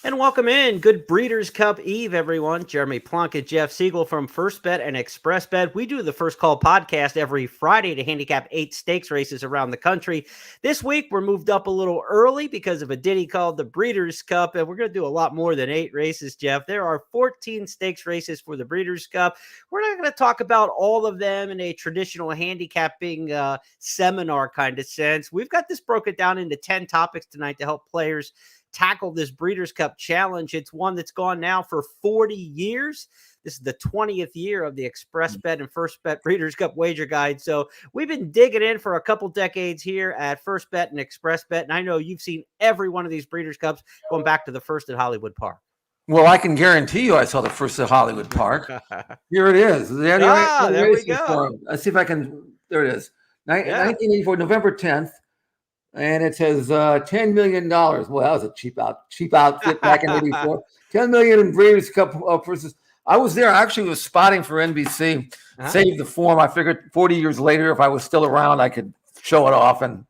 And welcome in. Good Breeders' Cup Eve, everyone. Jeremy Plonk and Jeff Siegel from First Bet and Express Bet. We do the First Call podcast every Friday to handicap 8 stakes races around the country. This week, we're moved up a little early because of a ditty called the Breeders' Cup, and we're going to do a lot more than 8 races, Jeff. There are 14 stakes races for the Breeders' Cup. We're not going to talk about all of them in a traditional handicapping seminar kind of sense. We've got this broken down into 10 topics tonight to help players tackle this Breeders' Cup Challenge. It's one that's gone now for 40 years. This is the 20th year of the Express Bet and First Bet Breeders' Cup Wager Guide. So we've been digging in for a couple decades here at First Bet and Express Bet. And I know you've seen every one of these Breeders' Cups going back to the first at Hollywood Park. Well, I can guarantee you I saw the first at Hollywood Park. Here it is. There we go. Let's see if I can. There it is. 1984, November 10th. And it says $10 million. Well, that was a cheap outfit back in 84. $10 million in Breeders' Cup versus. I was there. I actually was spotting for NBC. Saved the form. I figured 40 years later, if I was still around, I could show it off. And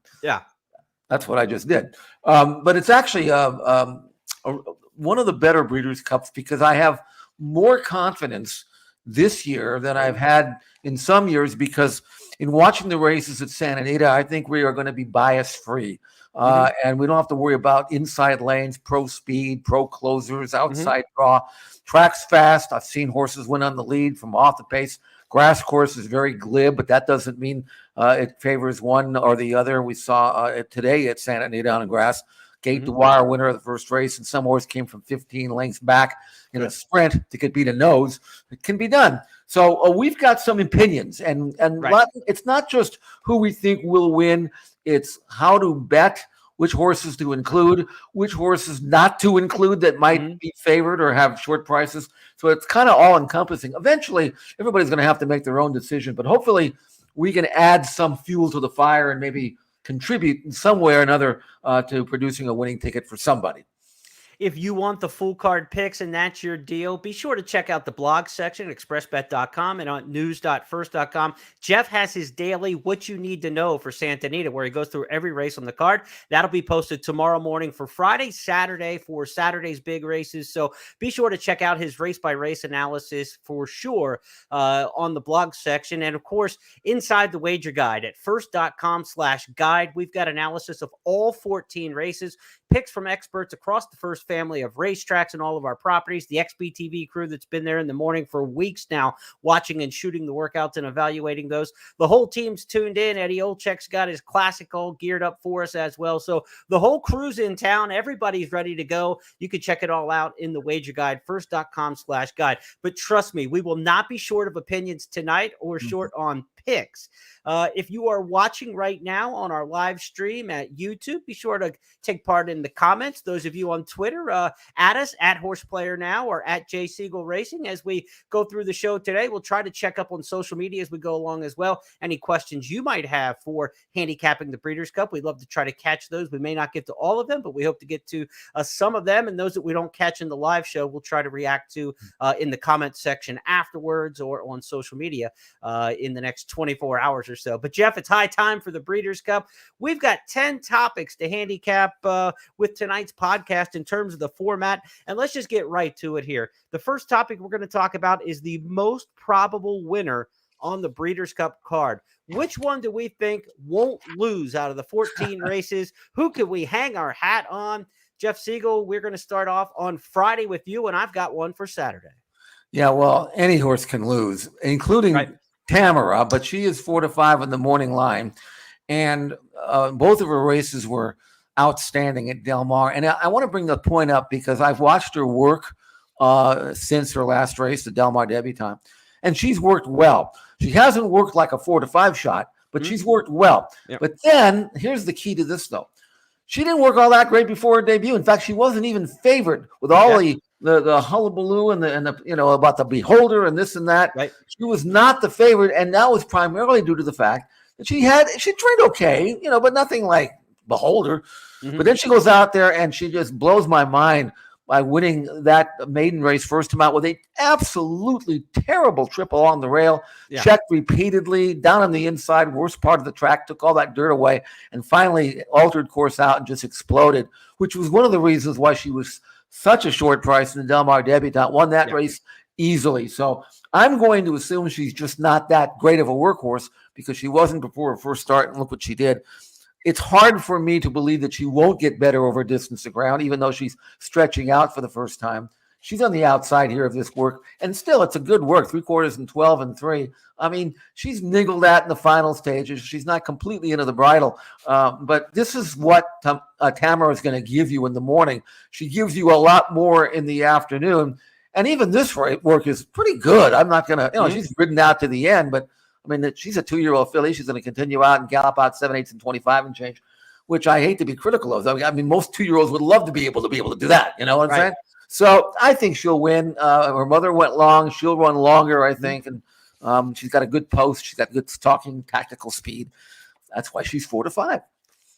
that's what I just did. But it's actually one of the better Breeders' Cups because I have more confidence this year than I've had in some years because in watching the races at Santa Anita, I think we are going to be bias-free. And we don't have to worry about inside lanes, pro speed, pro closers, outside draw. Track's fast. I've seen horses win on the lead from off the pace. Grass course is very glib, but that doesn't mean it favors one or the other. We saw it today at Santa Anita on grass. Gate the wire winner of the first race, and some horse came from 15 lengths back in a sprint to could beat a nose. It can be done. So we've got some opinions, and it's not just who we think will win. It's how to bet, which horses to include, which horses not to include that might be favored or have short prices. So it's kind of all-encompassing. Eventually, everybody's going to have to make their own decision, but hopefully we can add some fuel to the fire and maybe contribute in some way or another to producing a winning ticket for somebody. If you want the full card picks and that's your deal, be sure to check out the blog section at expressbet.com and on news.first.com. Jeff has his daily What You Need to Know for Santa Anita, where he goes through every race on the card. That'll be posted tomorrow morning for Friday, Saturday for Saturday's big races. So be sure to check out his race-by-race analysis for sure on the blog section. And, of course, inside the wager guide at first.com/guide, we've got analysis of all 14 races, picks from experts across the First family of racetracks and all of our properties. The XBTV crew that's been there in the morning for weeks now, watching and shooting the workouts and evaluating those. The whole team's tuned in. Eddie Olczyk's got his classic all geared up for us as well. So the whole crew's in town. Everybody's ready to go. You can check it all out in the wager guide, first.com/guide. But trust me, we will not be short of opinions tonight or short on picks. If you are watching right now on our live stream at YouTube, be sure to take part in the comments. Those of you on Twitter, at us at Horseplayer Now or at J Siegel Racing. As we go through the show today, we'll try to check up on social media as we go along as well. Any questions you might have for handicapping the Breeders' Cup, we'd love to try to catch those. We may not get to all of them, but we hope to get to some of them. And those that we don't catch in the live show, we'll try to react to in the comment section afterwards or on social media in the next 24 hours or so. But Jeff, it's high time for the Breeders' Cup. We've got 10 topics to handicap with tonight's podcast in terms of the format. And let's just get right to it here. The first topic we're going to talk about is the most probable winner on the Breeders' Cup card. Which one do we think won't lose out of the 14 races? Who could we hang our hat on? Jeff Siegel, we're going to start off on Friday with you, and I've got one for Saturday. Yeah, well, any horse can lose, including Tamara, but she is 4 to 5 in the morning line. And both of her races were outstanding at Del Mar. And I want to bring the point up because I've watched her work since her last race, the Del Mar debutante, and she's worked well. She hasn't worked like a 4 to 5 shot, but she's worked well. Yep. But then here's the key to this, though. She didn't work all that great before her debut. In fact, she wasn't even favored with all the hullabaloo and the about the beholder and this and that. Right. She was not the favorite, and that was primarily due to the fact that she trained okay, but nothing like beholder. But then she goes out there and she just blows my mind by winning that maiden race first time out with a absolutely terrible trip along the rail, checked repeatedly, down on the inside, worst part of the track, took all that dirt away, and finally altered course out and just exploded, which was one of the reasons why she was such a short price in the Del Mar Debutante, won that race easily. So I'm going to assume she's just not that great of a workhorse because she wasn't before her first start, and look what she did. It's hard for me to believe that she won't get better over distance to ground, even though she's stretching out for the first time. She's on the outside here of this work, and still it's a good work, 3/4 and 12 and 3. I mean, she's niggled at in the final stages. She's not completely into the bridle, but this is what Tamara is going to give you in the morning. She gives you a lot more in the afternoon, and even this work is pretty good. I'm not going to, she's ridden out to the end, but I mean, she's a 2-year-old filly. She's going to continue out and gallop out 7/8 and 25 and change, which I hate to be critical of. I mean, most 2-year-olds would love to be able to do that. You know what I'm saying? So I think she'll win. Her mother went long. She'll run longer, I think. And she's got a good post. She's got good stalking, tactical speed. That's why she's 4-5.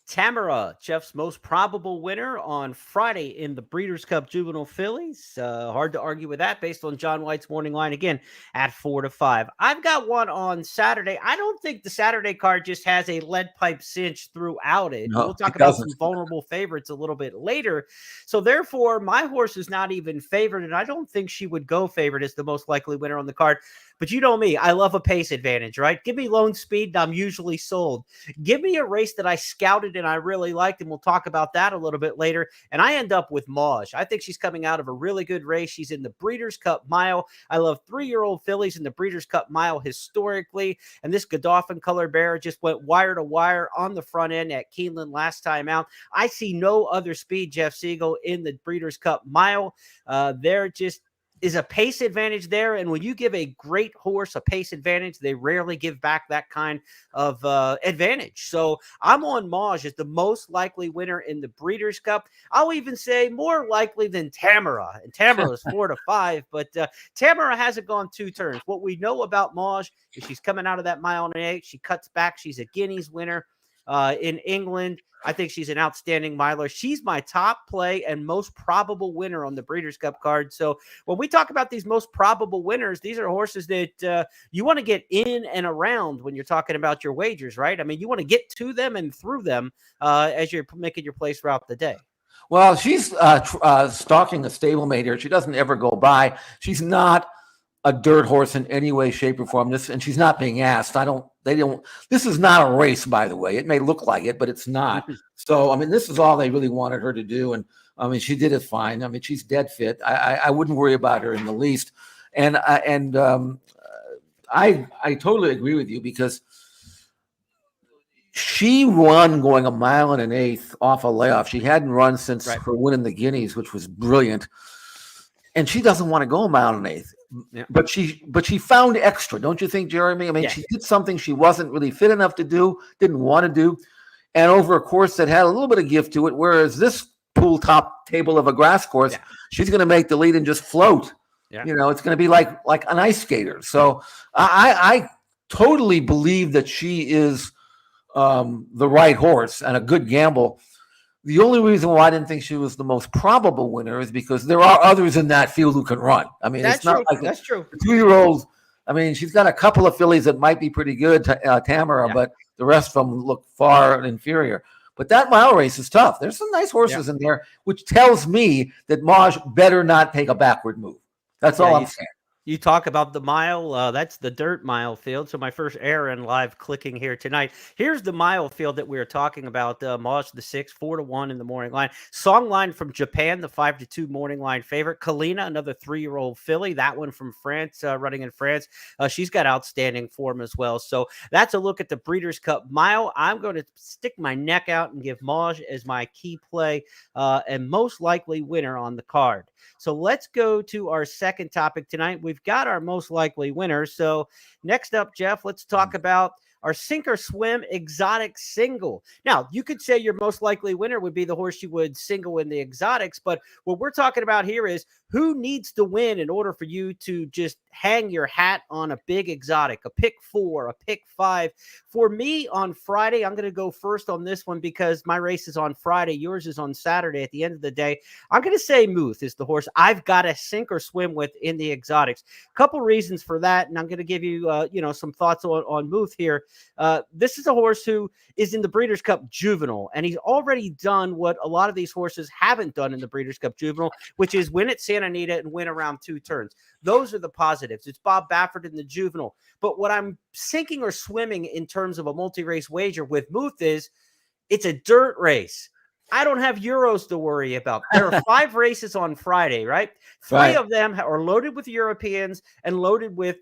Tamara, Jeff's most probable winner on Friday in the Breeders' Cup Juvenile Fillies. Hard to argue with that based on John White's morning line again at 4-5. I've got one on Saturday. I don't think the Saturday card just has a lead pipe cinch throughout it. No, we'll talk about some vulnerable favorites a little bit later. So therefore, my horse is not even favored, and I don't think she would go favored as the most likely winner on the card. But you know me, I love a pace advantage, right? Give me lone speed, and I'm usually sold. Give me a race that I scouted and I really liked, and we'll talk about that a little bit later. And I end up with Mauge. I think she's coming out of a really good race. She's in the Breeders' Cup Mile. I love 3-year-old fillies in the Breeders' Cup Mile historically. And this Godolphin color bearer just went wire to wire on the front end at Keeneland last time out. I see no other speed, Jeff Siegel, in the Breeders' Cup Mile. There just is a pace advantage there. And when you give a great horse a pace advantage, they rarely give back that kind of advantage. So I'm on Mauge as the most likely winner in the Breeders' Cup. I'll even say more likely than Tamara. And Tamara is 4-5, but Tamara hasn't gone 2 turns. What we know about Mauge is she's coming out of that mile and 8. She cuts back. She's a Guineas winner in England. I think she's an outstanding miler. She's my top play and most probable winner on the Breeders' Cup card. So when we talk about these most probable winners, these are horses that you want to get in and around when you're talking about your wagers, right? I mean, you want to get to them and through them as you're making your plays throughout the day. Well, she's stalking a stablemate here. She doesn't ever go by. She's not a dirt horse in any way, shape, or form. And she's not being asked. This is not a race, by the way. It may look like it, but it's not. So, I mean, this is all they really wanted her to do. And I mean, she did it fine. I mean, she's dead fit. I wouldn't worry about her in the least. And I totally agree with you because she won going a mile and an eighth off a layoff. She hadn't run since her win in the Guineas, which was brilliant. And she doesn't want to go a mile and an eighth. Yeah. But she found extra, don't you think, Jeremy? I mean, she did something she wasn't really fit enough to do, didn't want to do, and over a course that had a little bit of gift to it. Whereas this pool top table of a grass course, she's going to make the lead and just float. Yeah. You know, it's going to be like an ice skater. So I totally believe that she is the right horse and a good gamble. The only reason why I didn't think she was the most probable winner is because there are others in that field who can run. I mean, it's not like that's true. 2-year-olds. I mean, she's got a couple of fillies that might be pretty good, Tamara, but the rest of them look far inferior. But that mile race is tough. There's some nice horses in there, which tells me that Mauge better not take a backward move. That's all I'm saying. You talk about the mile, that's the dirt mile field. So my first error in live clicking here tonight. Here's the mile field that we were talking about. Mauge the 6, 4-1 in the morning line. Song line from Japan, the 5-2 morning line favorite. Kalina, another 3-year-old filly. That one from France, running in France. She's got outstanding form as well. So that's a look at the Breeders' Cup mile. I'm going to stick my neck out and give Mauge as my key play and most likely winner on the card. So let's go to our second topic tonight. We've got our most likely winner. So next up, Jeff, let's talk about our sink or swim exotic single. Now, you could say your most likely winner would be the horse you would single in the exotics, but what we're talking about here is who needs to win in order for you to just hang your hat on a big exotic, a pick 4, a pick 5? For me on Friday, I'm going to go first on this one because my race is on Friday. Yours is on Saturday. At the end of the day, I'm going to say Muth is the horse I've got to sink or swim with in the exotics. A couple reasons for that, and I'm going to give you, some thoughts on Muth here. This is a horse who is in the Breeders' Cup Juvenile, and he's already done what a lot of these horses haven't done in the Breeders' Cup Juvenile, which is win at Santa Anita and win around 2 turns. Those are the positives. It's Bob Baffert in the Juvenile. But what I'm sinking or swimming in terms of a multi-race wager with Muth is it's a dirt race. I don't have Euros to worry about. There are 5 races on Friday, right? 3 of them are loaded with Europeans and loaded with,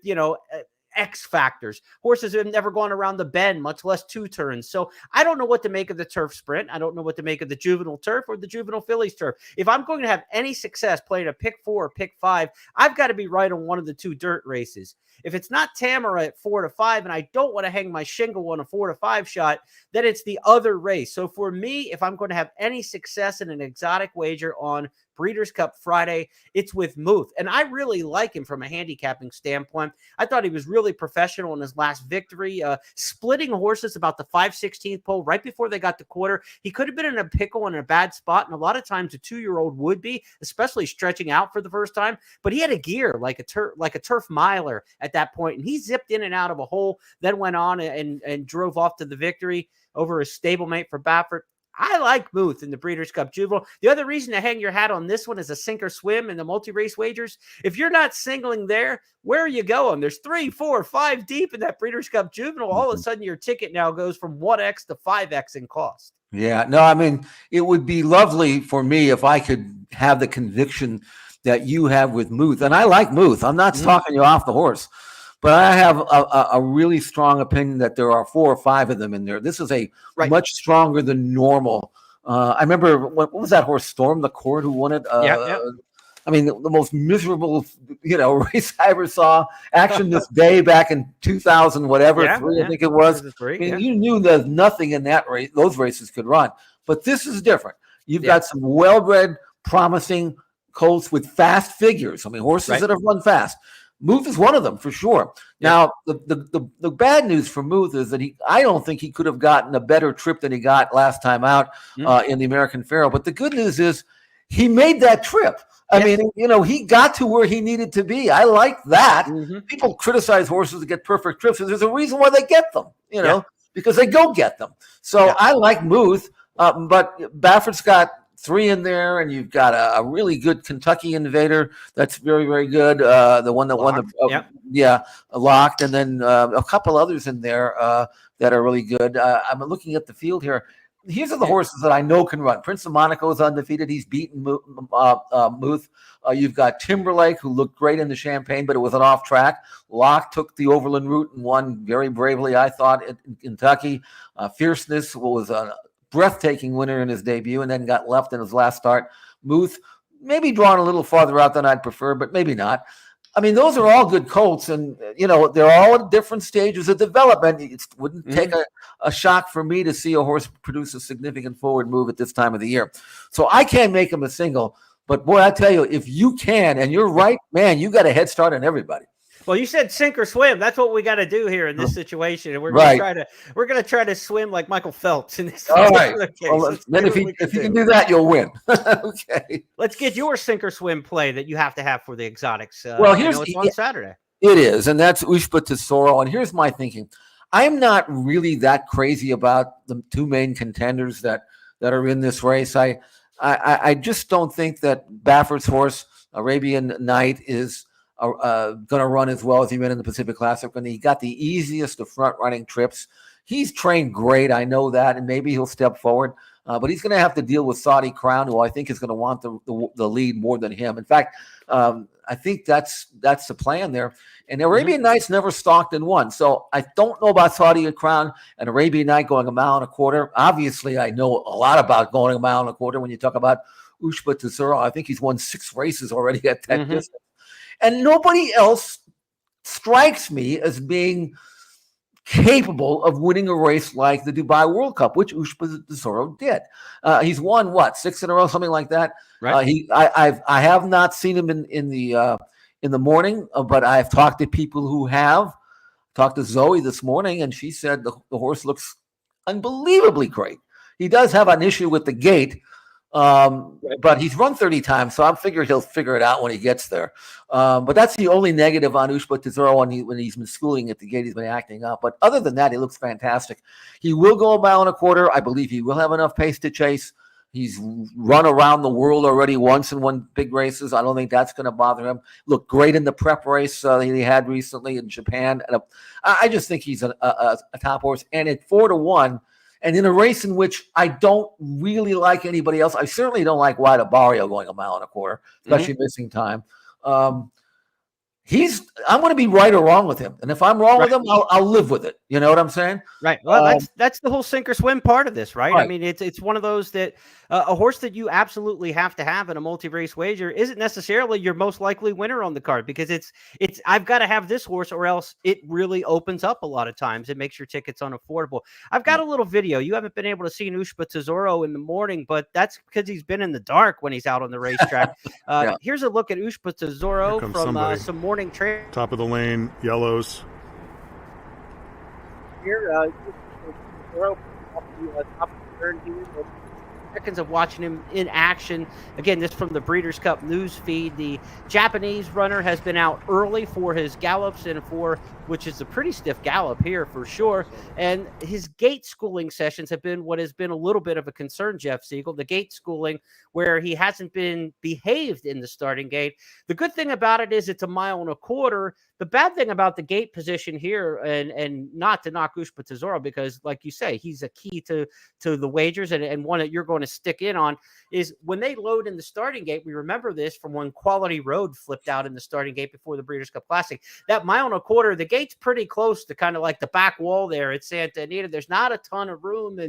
X factors. Horses have never gone around the bend, much less 2 turns. So I don't know what to make of the turf sprint. I don't know what to make of the juvenile turf or the juvenile fillies turf. If I'm going to have any success playing a pick 4 or pick 5, I've got to be right on one of the 2 dirt races. If it's not Tamara at 4 to 5, and I don't want to hang my shingle on a 4 to 5 shot, then it's the other race. So for me, if I'm going to have any success in an exotic wager on Breeders' Cup Friday, it's with Muth. And I really like him from a handicapping standpoint. I thought he was really professional in his last victory, splitting horses about the 5/16th pole right before they got the quarter. He could have been in a pickle in a bad spot, and a lot of times a 2-year-old would be, especially stretching out for the first time. But he had a gear like a turf miler at that point, and he zipped in and out of a hole, then went on and drove off to the victory over his stablemate for Baffert. I like Muth in the Breeders' Cup Juvenile. The other reason to hang your hat on this one is a sink or swim in the multi-race wagers. If you're not singling there, where are you going? There's 3, 4, 5 deep in that Breeders' Cup Juvenile. All of a sudden, your ticket now goes from 1x to 5x in cost. Yeah, no, I mean, it would be lovely for me if I could have the conviction that you have with Muth. And I like Muth. I'm not talking you off the horse. But I have a really strong opinion that there are 4 or 5 of them in there. This is a much stronger than normal. I remember, what was that horse, Storm the Court, who won it? I mean, the most miserable, race I ever saw. Action This Day back in 2000, whatever, 3, I think it was. You knew there's nothing in that race, those races could run. But this is different. You've got some well-bred, promising colts with fast figures. I mean, horses that have run fast. Muth is one of them for sure. Now, the bad news for Muth is that I don't think he could have gotten a better trip than he got last time out in the American Pharoah. But the good news is he made that trip. I mean, he got to where he needed to be. I like that. People criticize horses that get perfect trips. There's a reason why they get them, because they go get them. So I like Muth, but Baffert's got 3 in there, and you've got a really good Kentucky Invader that's very, very good. The one that won Locked, and then a couple others in there that are really good. I'm looking at the field here. These are the horses that I know can run. Prince of Monaco is undefeated. He's beaten Muth. You've got Timberlake, who looked great in the Champagne, but it was an off track. Locke took the Overland route and won very bravely, I thought, in Kentucky. Fierceness was a breathtaking winner in his debut and then got left in his last start. Muth maybe drawn a little farther out than I'd prefer, but maybe not. I mean, those are all good colts, and they're all at different stages of development. It wouldn't take a shock for me to see a horse produce a significant forward move at this time of the year. So I can't make him a single, but boy, I tell you, if you can, and you're right, man, you got a head start on everybody. Well, you said sink or swim. That's what we got to do here in this situation, and we're going to try to swim like Michael Phelps in this. All right. Well, then if you can do that, you'll win. Okay. Let's get your sink or swim play that you have to have for the exotics. It's on Saturday. It is, and that's Ushba Tesoro. And here's my thinking: I'm not really that crazy about the 2 main contenders that are in this race. I just don't think that Baffert's horse, Arabian Night, is going to run as well as he ran in the Pacific Classic, and he got the easiest of front-running trips. He's trained great, I know that, and maybe he'll step forward, but he's going to have to deal with Saudi Crown, who I think is going to want the lead more than him. In fact, I think that's the plan there. And Arabian Night's never stalked and won, so I don't know about Saudi Crown and Arabian Night going 1.25 miles. Obviously, I know a lot about going 1.25 miles when you talk about Ushba Tesoro. I think he's won 6 races already at that distance. And nobody else strikes me as being capable of winning a race like the Dubai World Cup, which Ushba Tesoro did. He's won what, 6 in a row, something like that. Right. I have not seen him in the morning, but I've talked to people who have. Talked to Zoe this morning, and she said the horse looks unbelievably great. He does have an issue with the gait, but he's run 30 times, so I'm figuring he'll figure it out when he gets there. But that's the only negative on Ushba Tesoro when he's been schooling at the gate. He's been acting up. But other than that, he looks fantastic. He will go 1.25 miles. I believe he will have enough pace to chase. He's run around the world already once and won big races. I don't think that's going to bother him. Looked great in the prep race he had recently in Japan. And I just think he's a top horse. And at 4-1, and in a race in which I don't really like anybody else, I certainly don't like Wide Barrio going 1.25 miles, especially missing time. I'm going to be right or wrong with him. And if I'm wrong with him, I'll live with it. You know what I'm saying? Right. Well, that's the whole sink or swim part of this, right? I mean, it's one of those that a horse that you absolutely have to have in a multi-race wager isn't necessarily your most likely winner on the card, because it's I've got to have this horse or else it really opens up a lot of times. It makes your tickets unaffordable. I've got a little video. You haven't been able to see Ushba Tesoro in the morning, but that's because he's been in the dark when he's out on the racetrack. Here's a look at Ushba Tesoro from some morning training. Top of the lane, yellows. Here, top of the turn here. Seconds of watching him in action. Again, this from the Breeders' Cup news feed. The Japanese runner has been out early for his gallops and which is a pretty stiff gallop here for sure. And his gait schooling sessions have been what has been a little bit of a concern, Jeff Siegel. The gait schooling where he hasn't been behaved in the starting gate. The good thing about it is it's 1.25 miles. The bad thing about the gate position here, and not to knock Ushba Tesoro, because like you say, he's a key to the wagers and one that you're going to stick in on, is when they load in the starting gate. We remember this from when Quality Road flipped out in the starting gate before the Breeders' Cup Classic. That 1.25 miles, the gate's pretty close to kind of like the back wall there at Santa Anita. There's not a ton of room,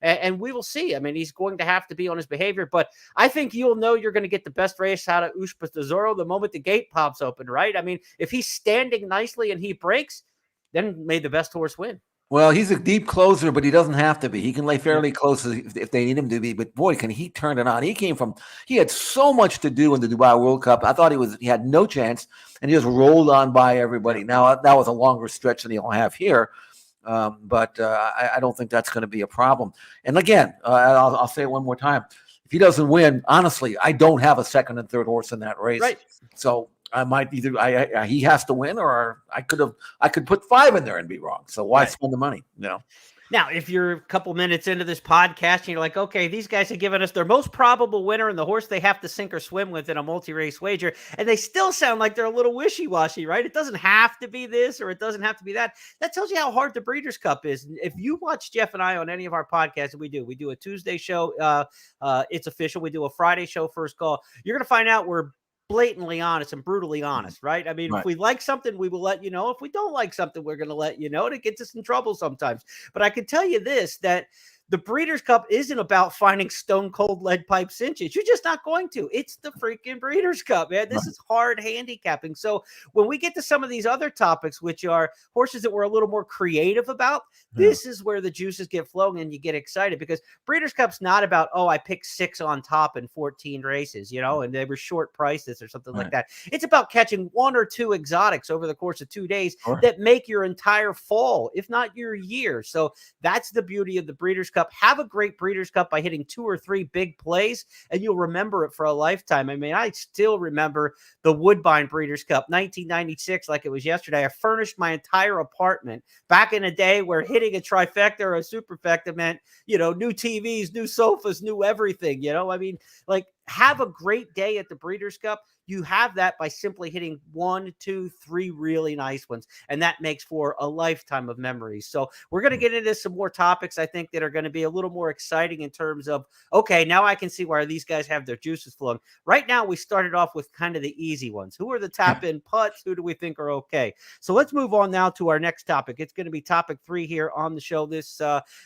and we will see. I mean, he's going to have to be on his behavior, but I think you'll know you're going to get the best race out of Ushba Tesoro the moment the gate pops open, right? I mean, if he's standing nicely and he breaks, then may the best horse win. Well, he's a deep closer, but he doesn't have to be. He can lay fairly close if they need him to be. But boy, can he turn it on. He had so much to do in the Dubai World Cup. I thought he had no chance, and he just rolled on by everybody. Now, that was a longer stretch than he'll have here. But I don't think that's going to be a problem. And again, I'll say it one more time. If he doesn't win, honestly, I don't have a second and third horse in that race. Right. So I might he has to win, or I could put 5 in there and be wrong. So why spend the money? Now, if you're a couple minutes into this podcast and you're like, okay, these guys have given us their most probable winner and the horse they have to sink or swim with in a multi-race wager, and they still sound like they're a little wishy-washy, right? It doesn't have to be this or it doesn't have to be that. That tells you how hard the Breeders' Cup is. If you watch Jeff and I on any of our podcasts, we do a Tuesday show. It's official. We do a Friday show, First Call. You're going to find out we're blatantly honest and brutally honest, right? I mean, if we like something, we will let you know. If we don't like something, we're going to let you know, and it gets us in trouble sometimes. But I can tell you this, that the Breeders' Cup isn't about finding stone cold lead pipe cinches. You're just not going to. It's the freaking Breeders' Cup, man. This is hard handicapping. So when we get to some of these other topics, which are horses that we're a little more creative about, this is where the juices get flowing and you get excited, because Breeders' Cup's not about, I picked 6 on top in 14 races, and they were short prices or something like that. It's about catching 1 or 2 exotics over the course of 2 days that make your entire fall, if not your year. So that's the beauty of the Breeders' Cup. Have a great Breeders' Cup by hitting 2 or 3 big plays, and you'll remember it for a lifetime. I mean, I still remember the Woodbine Breeders' Cup, 1996, like it was yesterday. I furnished my entire apartment back in a day where hitting a trifecta or a superfecta meant, new TVs, new sofas, new everything. I mean, like, have a great day at the Breeders' Cup. You have that by simply hitting 1, 2, 3 really nice ones. And that makes for a lifetime of memories. So we're going to get into some more topics, I think, that are going to be a little more exciting in terms of, okay, now I can see why these guys have their juices flowing. Right now, we started off with kind of the easy ones. Who are the tap-in putts? Who do we think are okay? So let's move on now to our next topic. It's going to be topic 3 here on the show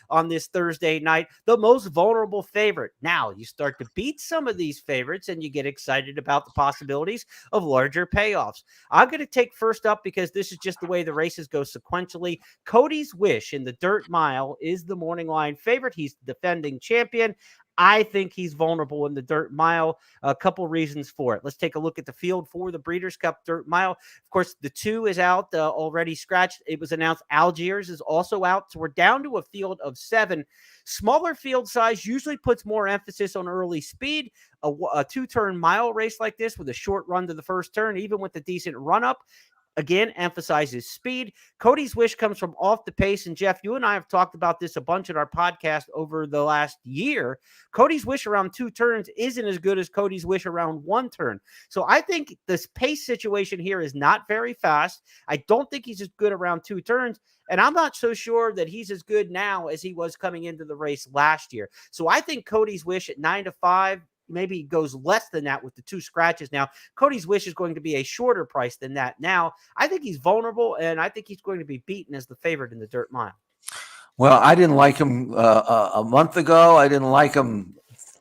on this Thursday night. The most vulnerable favorite. Now, you start to beat some of these favorites and you get excited about the possibility possibilities of larger payoffs. I'm going to take first up because this is just the way the races go sequentially. Cody's Wish in the Dirt Mile is the morning line favorite. He's the defending champion. I think he's vulnerable in the Dirt Mile. A couple reasons for it. Let's take a look at the field for the Breeders' Cup Dirt Mile. Of course, the 2 is out, already scratched. It was announced Algiers is also out. So we're down to a field of 7. Smaller field size usually puts more emphasis on early speed. A 2-turn mile race like this with a short run to the first turn, even with a decent run-up, again, emphasizes speed. Cody's Wish comes from off the pace. And Jeff, you and I have talked about this a bunch in our podcast over the last year. Cody's Wish around 2 turns isn't as good as Cody's Wish around 1 turn. So I think this pace situation here is not very fast. I don't think he's as good around 2 turns. And I'm not so sure that he's as good now as he was coming into the race last year. So I think Cody's Wish at 9-5, maybe goes less than that with the 2 scratches now. Cody's Wish is going to be a shorter price than that now. I think he's vulnerable, and I think he's going to be beaten as the favorite in the Dirt Mile. Well, I didn't like him a month ago. I didn't like him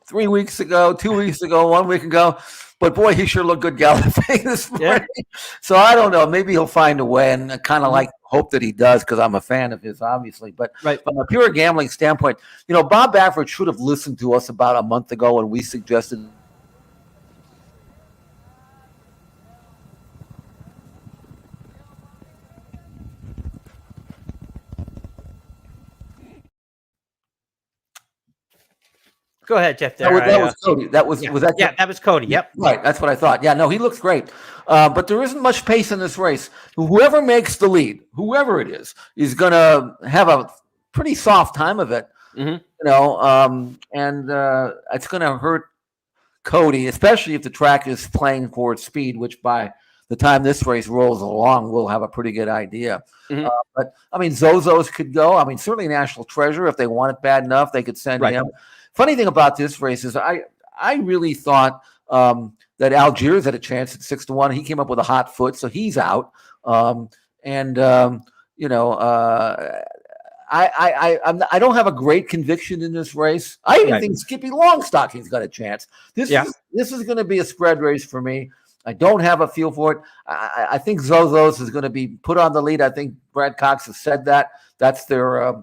3 weeks ago, 2 weeks ago, 1 week ago. But boy, he sure looked good galloping this morning. Yeah. So I don't know. Maybe he'll find a way, and I kind of like hope that he does because I'm a fan of his, obviously. But from a pure gambling standpoint, Bob Baffert should have listened to us about a month ago when we suggested. Go ahead, Jeff. That was Cody. That was that? Yeah, that was Cody. Yep. Right. That's what I thought. Yeah, no, he looks great. But there isn't much pace in this race. Whoever makes the lead, whoever it is going to have a pretty soft time of it. Mm-hmm. And it's going to hurt Cody, especially if the track is playing for its speed, which by the time this race rolls along, we'll have a pretty good idea. Mm-hmm. But, Zozos could go. Certainly National Treasure, if they want it bad enough, they could send him. Funny thing about this race is I really thought that Algiers had a chance at 6-1. He came up with a hot foot, so he's out. I don't have a great conviction in this race. I even think Skippy Longstocking's got a chance. This is going to be a spread race for me. I don't have a feel for it. I think Zozos is going to be put on the lead. I think Brad Cox has said that. That's their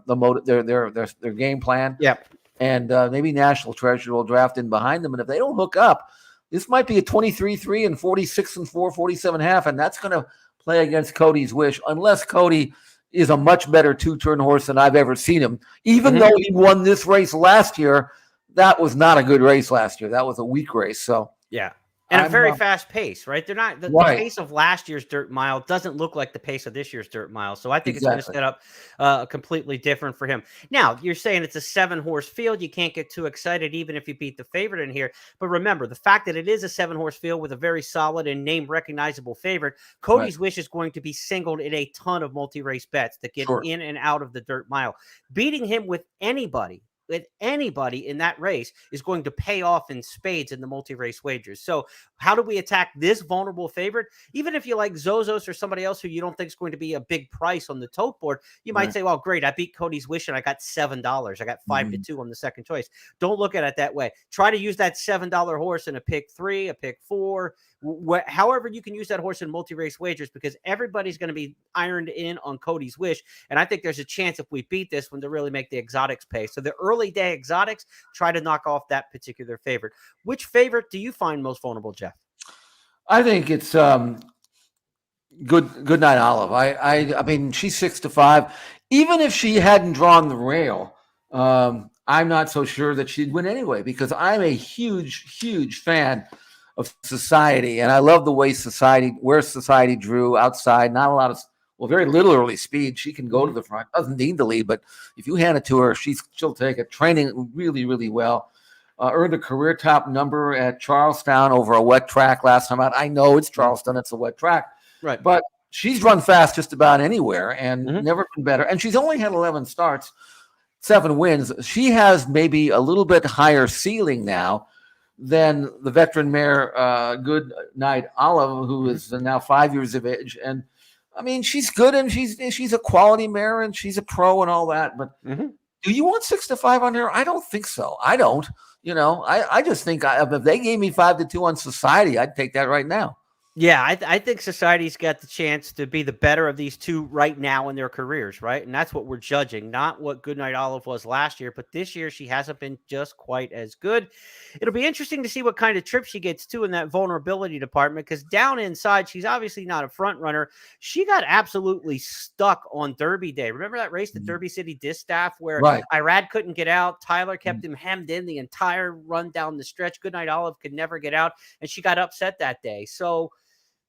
game plan. Yep. And maybe National Treasure will draft in behind them. And if they don't hook up, this might be a 23-3 and 46-4, 47.5, and that's going to play against Cody's Wish, unless Cody is a much better 2-turn horse than I've ever seen him. Even though he won this race last year, that was not a good race last year. That was a weak race. So yeah. And a very fast pace, right? They're not the pace of last year's Dirt Mile doesn't look like the pace of this year's Dirt Mile. So I think it's going to set up completely different for him. Now, you're saying it's a 7-horse field. You can't get too excited even if you beat the favorite in here. But remember, the fact that it is a 7-horse field with a very solid and name recognizable favorite, Cody's Wish is going to be singled in a ton of multi-race bets that get in and out of the Dirt Mile. Beating him with anybody in that race is going to pay off in spades in the multi-race wagers. So how do we attack this vulnerable favorite? Even if you like Zozos or somebody else who you don't think is going to be a big price on the tote board, you might say, well, great, I beat Cody's Wish and I got $7. I got 5-2 on the second choice. Don't look at it that way. Try to use that $7 horse in a pick 3, a pick 4, however you can use that horse in multi-race wagers, because everybody's going to be ironed in on Cody's Wish. And I think there's a chance if we beat this one to really make the exotics pay. So the early day exotics try to knock off that particular favorite. Which favorite do you find most vulnerable, Jeff? I think it's Good Night Olive. I mean, she's 6-5. Even if she hadn't drawn the rail, I'm not so sure that she'd win anyway, because I'm a huge fan of Society, and I love the way Society drew outside. Not a lot of, very little early speed. She can go to the front, doesn't need the lead, but if you hand it to her, she'll take it. Training really well. Earned a career top number at Charlestown over a wet track last time out. I know it's Charleston, it's a wet track, right? But she's run fast just about anywhere and never been better. And she's only had 11 starts, 7 wins. She has maybe a little bit higher ceiling now than the veteran mare, Good Night Olive, who is now 5 years of age. And I mean, she's good and she's a quality mare and she's a pro and all that, but Do you want 6-5 on here? I don't think so. I don't. I just think if they gave me 5-2 on Society, I'd take that right now. Yeah, I think Society's got the chance to be the better of these two right now in their careers, right? And that's what we're judging, not what Goodnight Olive was last year, but this year she hasn't been just quite as good. It'll be interesting to see what kind of trip she gets to in that vulnerability department, because down inside, she's obviously not a front runner. She got absolutely stuck on Derby Day. Remember that race, the Derby City Distaff, where Irad couldn't get out? Tyler kept him hemmed in the entire run down the stretch. Goodnight Olive could never get out, and she got upset that day. So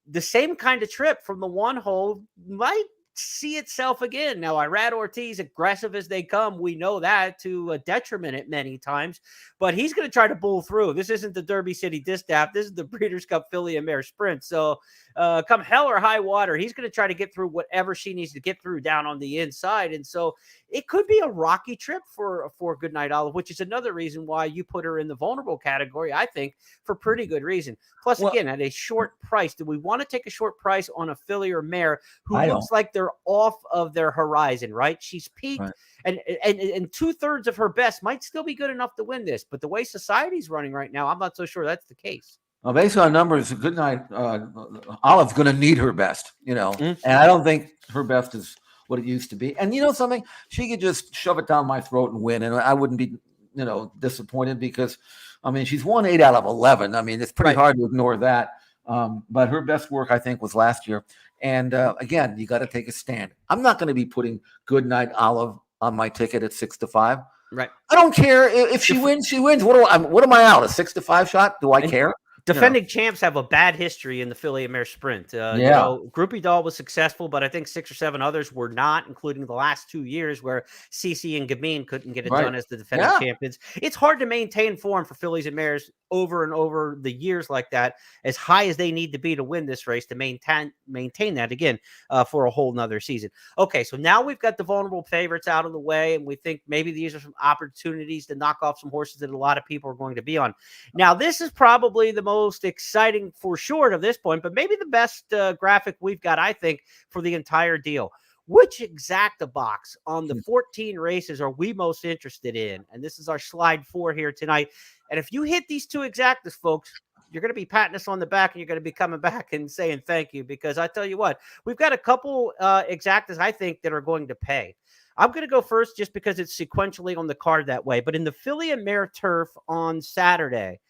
the same kind of trip from the one hole might see itself again. Now, Irad Ortiz, aggressive as they come, we know that, to a detriment at many times, but he's going to try to bull through. This isn't the Derby City Distaff. This is the Breeders' Cup Filly and Mare Sprint. So come hell or high water, he's going to try to get through whatever she needs to get through down on the inside. And so it could be a rocky trip for Goodnight Olive, which is another reason why you put her in the vulnerable category, I think, for pretty good reason. Plus, again, at a short price, do we want to take a short price on a filly or mare who looks like they're off of their horizon, right? She's peaked, and 2/3 of her best might still be good enough to win this. But the way Society's running right now, I'm not so sure that's the case. Well, based on numbers, Goodnight Olive's going to need her best, and I don't think her best is what it used to be. And something, she could just shove it down my throat and win, and I wouldn't be, disappointed, because, she's won 8 out of 11. It's pretty hard to ignore that. But her best work, I think, was last year. And again, you got to take a stand. I'm not going to be putting Goodnight Olive on my ticket at 6-5. Right. I don't care if she wins. She wins. What am I out? A 6-5 shot? Do I care? Defending champs have a bad history in the Filly and Mare Sprint. Groupie Doll was successful, but I think 6 or 7 others were not, including the last 2 years where Cece and Gamine couldn't get it done as the defending champions. It's hard to maintain form for fillies and mares over and over the years like that, as high as they need to be to win this race, to maintain that again for a whole nother season. Okay, so now we've got the vulnerable favorites out of the way, and we think maybe these are some opportunities to knock off some horses that a lot of people are going to be on. Now, this is probably the most exciting for sure to this point, but maybe the best graphic we've got, I think, for the entire deal. Which Exacta box on the 14 races are we most interested in? And this is our slide 4 here tonight. And if you hit these 2 Exactas, folks, you're going to be patting us on the back, and you're going to be coming back and saying thank you, because I tell you what, we've got a couple Exactas, I think, that are going to pay. I'm going to go first just because it's sequentially on the card that way. But in the Filly and Mare Turf on Saturday,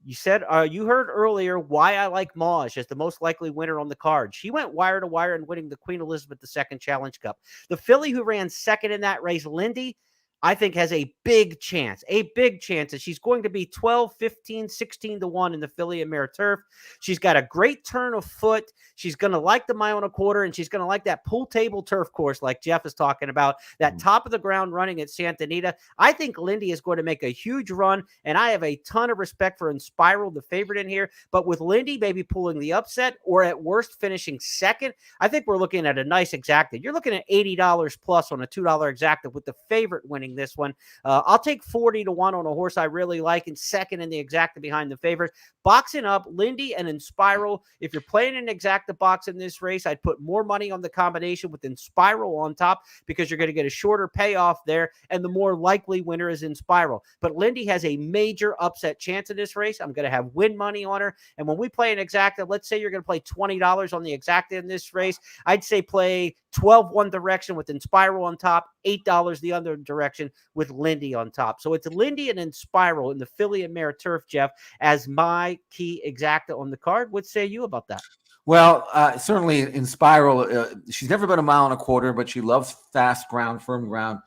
you said you heard earlier why I like Maj as the most likely winner on the card. She went wire to wire in winning the Queen Elizabeth II Challenge Cup. The filly who ran second in that race, Lindy, I think has a big chance, that she's going to be 12, 15, 16 to 1 in the Filly and Mare Turf. She's got a great turn of foot. She's going to like the 1.25 and she's going to like that pool table turf course like Jeff is talking about, that top of the ground running at Santa Anita. I think Lindy is going to make a huge run, and I have a ton of respect for Inspiral, the favorite in here. But with Lindy maybe pulling the upset, or at worst finishing second, I think we're looking at a nice Exacta. You're looking at $80 plus on a $2 Exacta, with the favorite winning this one. I'll take 40 to 1 on a horse I really like, and second in the Exacta behind the favorite. Boxing up Lindy and Inspiral. If you're playing an Exacta box in this race, I'd put more money on the combination with Inspiral on top, because you're going to get a shorter payoff there, and the more likely winner is Inspiral. But Lindy has a major upset chance in this race. I'm going to have win money on her. And when we play an Exacta, let's say you're going to play $20 on the Exacta in this race, I'd say play 12 one direction with Inspiral on top, $8 the other direction with Lindy on top. So it's Lindy and Inspiral in the Filly and Mare Turf, Jeff, as my key Exacta on the card. What say you about that? Well, certainly Inspiral, she's never been a 1.25 miles, but she loves fast ground, firm ground.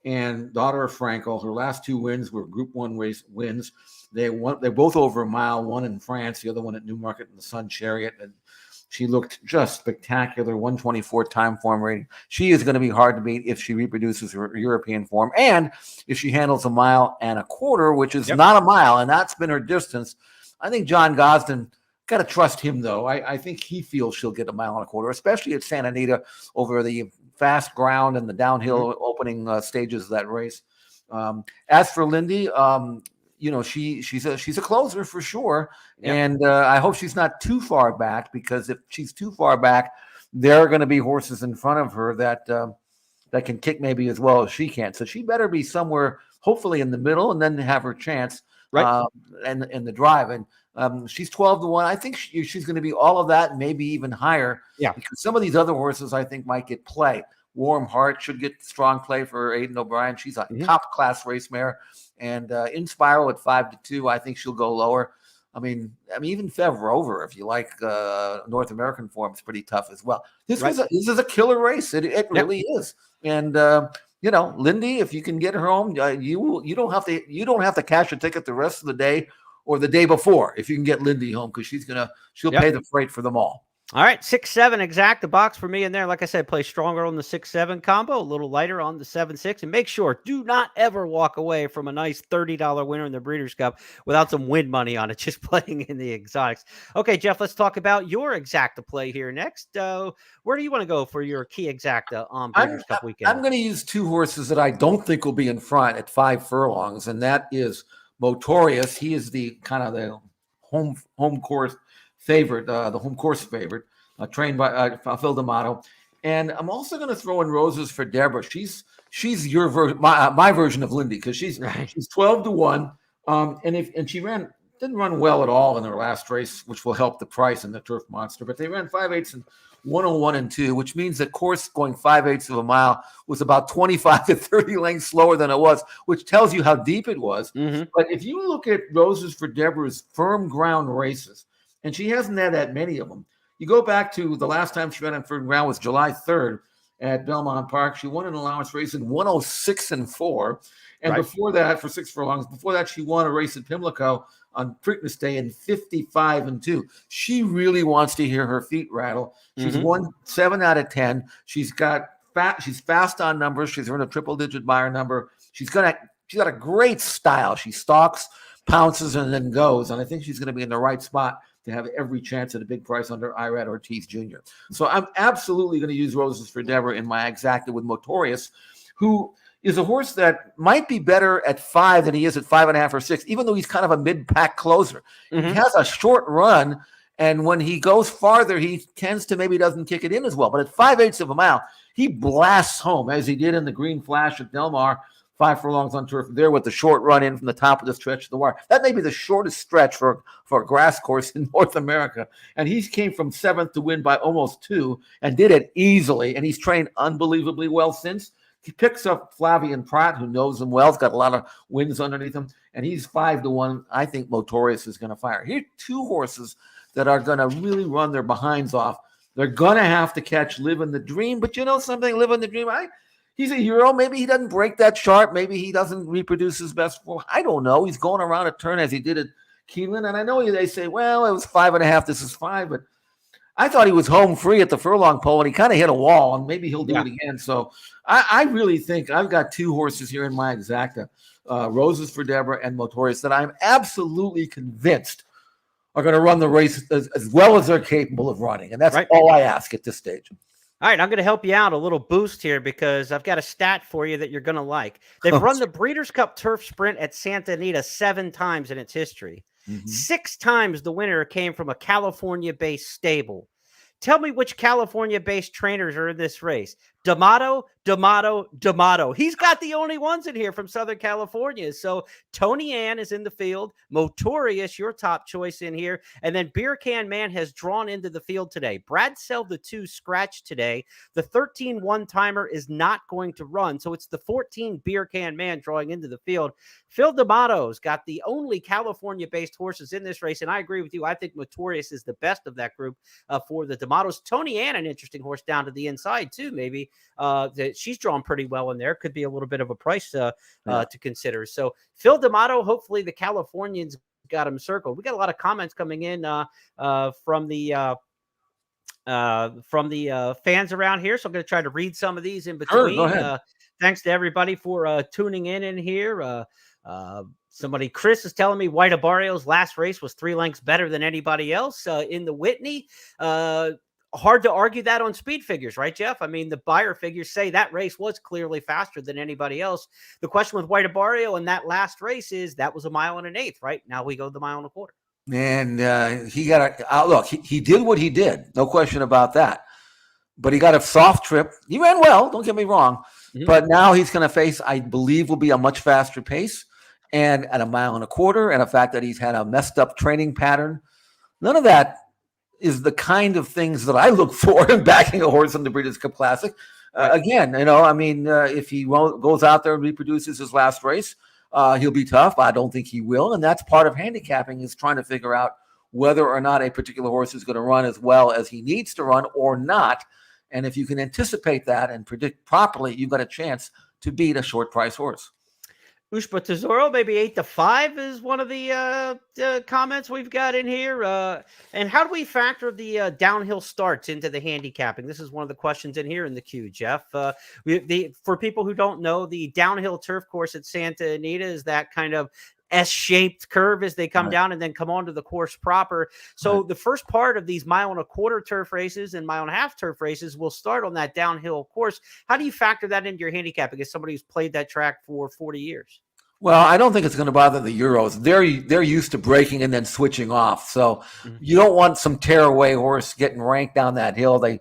And Daughter of Frankel, her last 2 wins were Group 1 race wins. They're both over a mile, one in France, the other one at Newmarket in the Sun Chariot. And she looked just spectacular, 124 time form rating. She is going to be hard to beat if she reproduces her European form, and if she handles 1.25 miles, which is not a mile, and that's been her distance. I think John Gosden, got to trust him, though. I think he feels she'll get 1.25 miles, especially at Santa Anita over the fast ground and the downhill opening stages of that race. As for Lindy, she's a closer for sure. Yep. And I hope she's not too far back, because if she's too far back, there are going to be horses in front of her that that can kick maybe as well as she can. So she better be somewhere, hopefully in the middle, and then have her chance and in the drive. And she's 12-1. I think she's going to be all of that, maybe even higher. Yeah. Because some of these other horses I think might get play. Warm Heart should get strong play for Aiden O'Brien. She's a top class race mare. And In Spiral at 5-2, I think she'll go lower. I mean, even Fev Rover, if you like North American form, is pretty tough as well. This is a killer race. It really is. And Lindy, if you can get her home, you don't have to cash a ticket the rest of the day or the day before if you can get Lindy home, because she'll pay the freight for them all. All right, 6-7 Exacta box for me in there. Like I said, play stronger on the 6-7 combo, a little lighter on the 7-6, and make sure do not ever walk away from a nice $30 winner in the Breeders' Cup without some win money on it, just playing in the exotics. Okay, Jeff, let's talk about your Exacta play here next. Where do you want to go for your key Exacta on Breeders' Cup weekend? I'm going to use two horses that I don't think will be in front at 5 furlongs, and that is Motorius. He is the kind of the home course favorite, trained by Phil D'Amato. And I'm also going to throw in Roses for Deborah. She's your my version of Lindy, because she's 12-1. And she didn't run well at all in her last race, which will help the price in the Turf Monster. But they ran 5/8 and 101 and 2, which means the course going 5/8 of a mile was about 25 to 30 lengths slower than it was, which tells you how deep it was. But if you look at Roses for Deborah's firm ground races, and she hasn't had that many of them. You go back to the last time she ran on firm ground was July 3rd at Belmont Park. She won an allowance race in 106 and 4. And before that, for 6 furlongs, before that, she won a race at Pimlico on Preakness Day in 55 and 2. She really wants to hear her feet rattle. She's won 7 out of 10. She's fast on numbers. She's earned a triple-digit buyer number. She's got a great style. She stalks, pounces, and then goes. And I think she's going to be in the right spot to have every chance at a big price under Irad Ortiz Jr. So I'm absolutely going to use Roses for Deborah in my Exacta with Motorius, who is a horse that might be better at 5 than he is at 5.5 or 6, even though he's kind of a mid-pack closer. He has a short run, and when he goes farther, he tends to maybe doesn't kick it in as well. But at 5/8 of a mile, he blasts home, as he did in the Green Flash at Del Mar, 5 furlongs on turf there with the short run in from the top of the stretch to the wire. That may be the shortest stretch for a grass course in North America. And he came from 7th to win by almost 2 and did it easily. And he's trained unbelievably well since. He picks up Flavian Pratt, who knows him well. He's got a lot of wins underneath him. And he's 5-1. I think Motorius is going to fire. Here are 2 horses that are going to really run their behinds off. They're going to have to catch Live in the Dream. But you know something? Live in the Dream, he's a hero. Maybe he doesn't break that sharp. Maybe he doesn't reproduce his best form. I don't know. He's going around a turn as he did at Keeneland. And I know they say, well, it was 5.5. This is 5. But I thought he was home free at the furlong pole, and he kind of hit a wall, and maybe he'll do it again. So I really think I've got 2 horses here in my Exacta, Roses for Deborah and Motorius, that I'm absolutely convinced are going to run the race as well as they're capable of running. And that's all I ask at this stage. All right, I'm going to help you out a little boost here because I've got a stat for you that you're going to like. They've run the Breeders' Cup Turf Sprint at Santa Anita 7 times in its history. 6 times the winner came from a California-based stable. Tell me which California-based trainers are in this race. D'Amato. He's got the only ones in here from Southern California. So Tony Ann is in the field. Motorius, your top choice in here. And then Beer Can Man has drawn into the field today. Brad Sell, the 2 scratched today. The 13 one-timer is not going to run. So it's the 14 Beer Can Man drawing into the field. Phil D'Amato's got the only California-based horses in this race. And I agree with you. I think Motorius is the best of that group for the D'Amatos. Tony Ann, an interesting horse down to the inside too, maybe. That she's drawn pretty well in there. Could be a little bit of a price to consider. So Phil D'Amato, hopefully the Californians got him circled. We got a lot of comments coming in from the fans around here. So I'm going to try to read some of these in between. Sure, go ahead. Thanks to everybody for tuning in here. Chris is telling me White Abarrio's last race was 3 lengths better than anybody else in the Whitney. Hard to argue that on speed figures, right, Jeff? I mean, the buyer figures say that race was clearly faster than anybody else. The question with White Abarrio in that last race is that was 1 1/8 miles, right? Now we go the 1 1/4 miles. And he got a look. He did what he did. No question about that. But he got a soft trip. He ran well. Don't get me wrong. but now he's going to face, I believe, will be a much faster pace and at 1.25 miles, and the fact that he's had a messed up training pattern. None of that is the kind of things that I look for in backing a horse in the Breeders' Cup Classic. Again, if he goes out there and reproduces his last race, he'll be tough. I don't think he will, and that's part of handicapping, is trying to figure out whether or not a particular horse is going to run as well as he needs to run or not. And if you can anticipate that and predict properly, you've got a chance to beat a short price horse. Ushba Tesoro, maybe 8-5 is one of the comments we've got in here. And how do we factor the downhill starts into the handicapping? This is one of the questions in here in the queue, Jeff. For people who don't know, the downhill turf course at Santa Anita is that kind of S-shaped curve as they come down and then come onto the course proper. So the first part of these 1.25 mile turf races and 1.5 mile turf races will start on that downhill course. How do you factor that into your handicapping as somebody who's played that track for 40 years? Well, I don't think it's going to bother the Euros. They're used to breaking and then switching off. So you don't want some tearaway horse getting ranked down that hill. They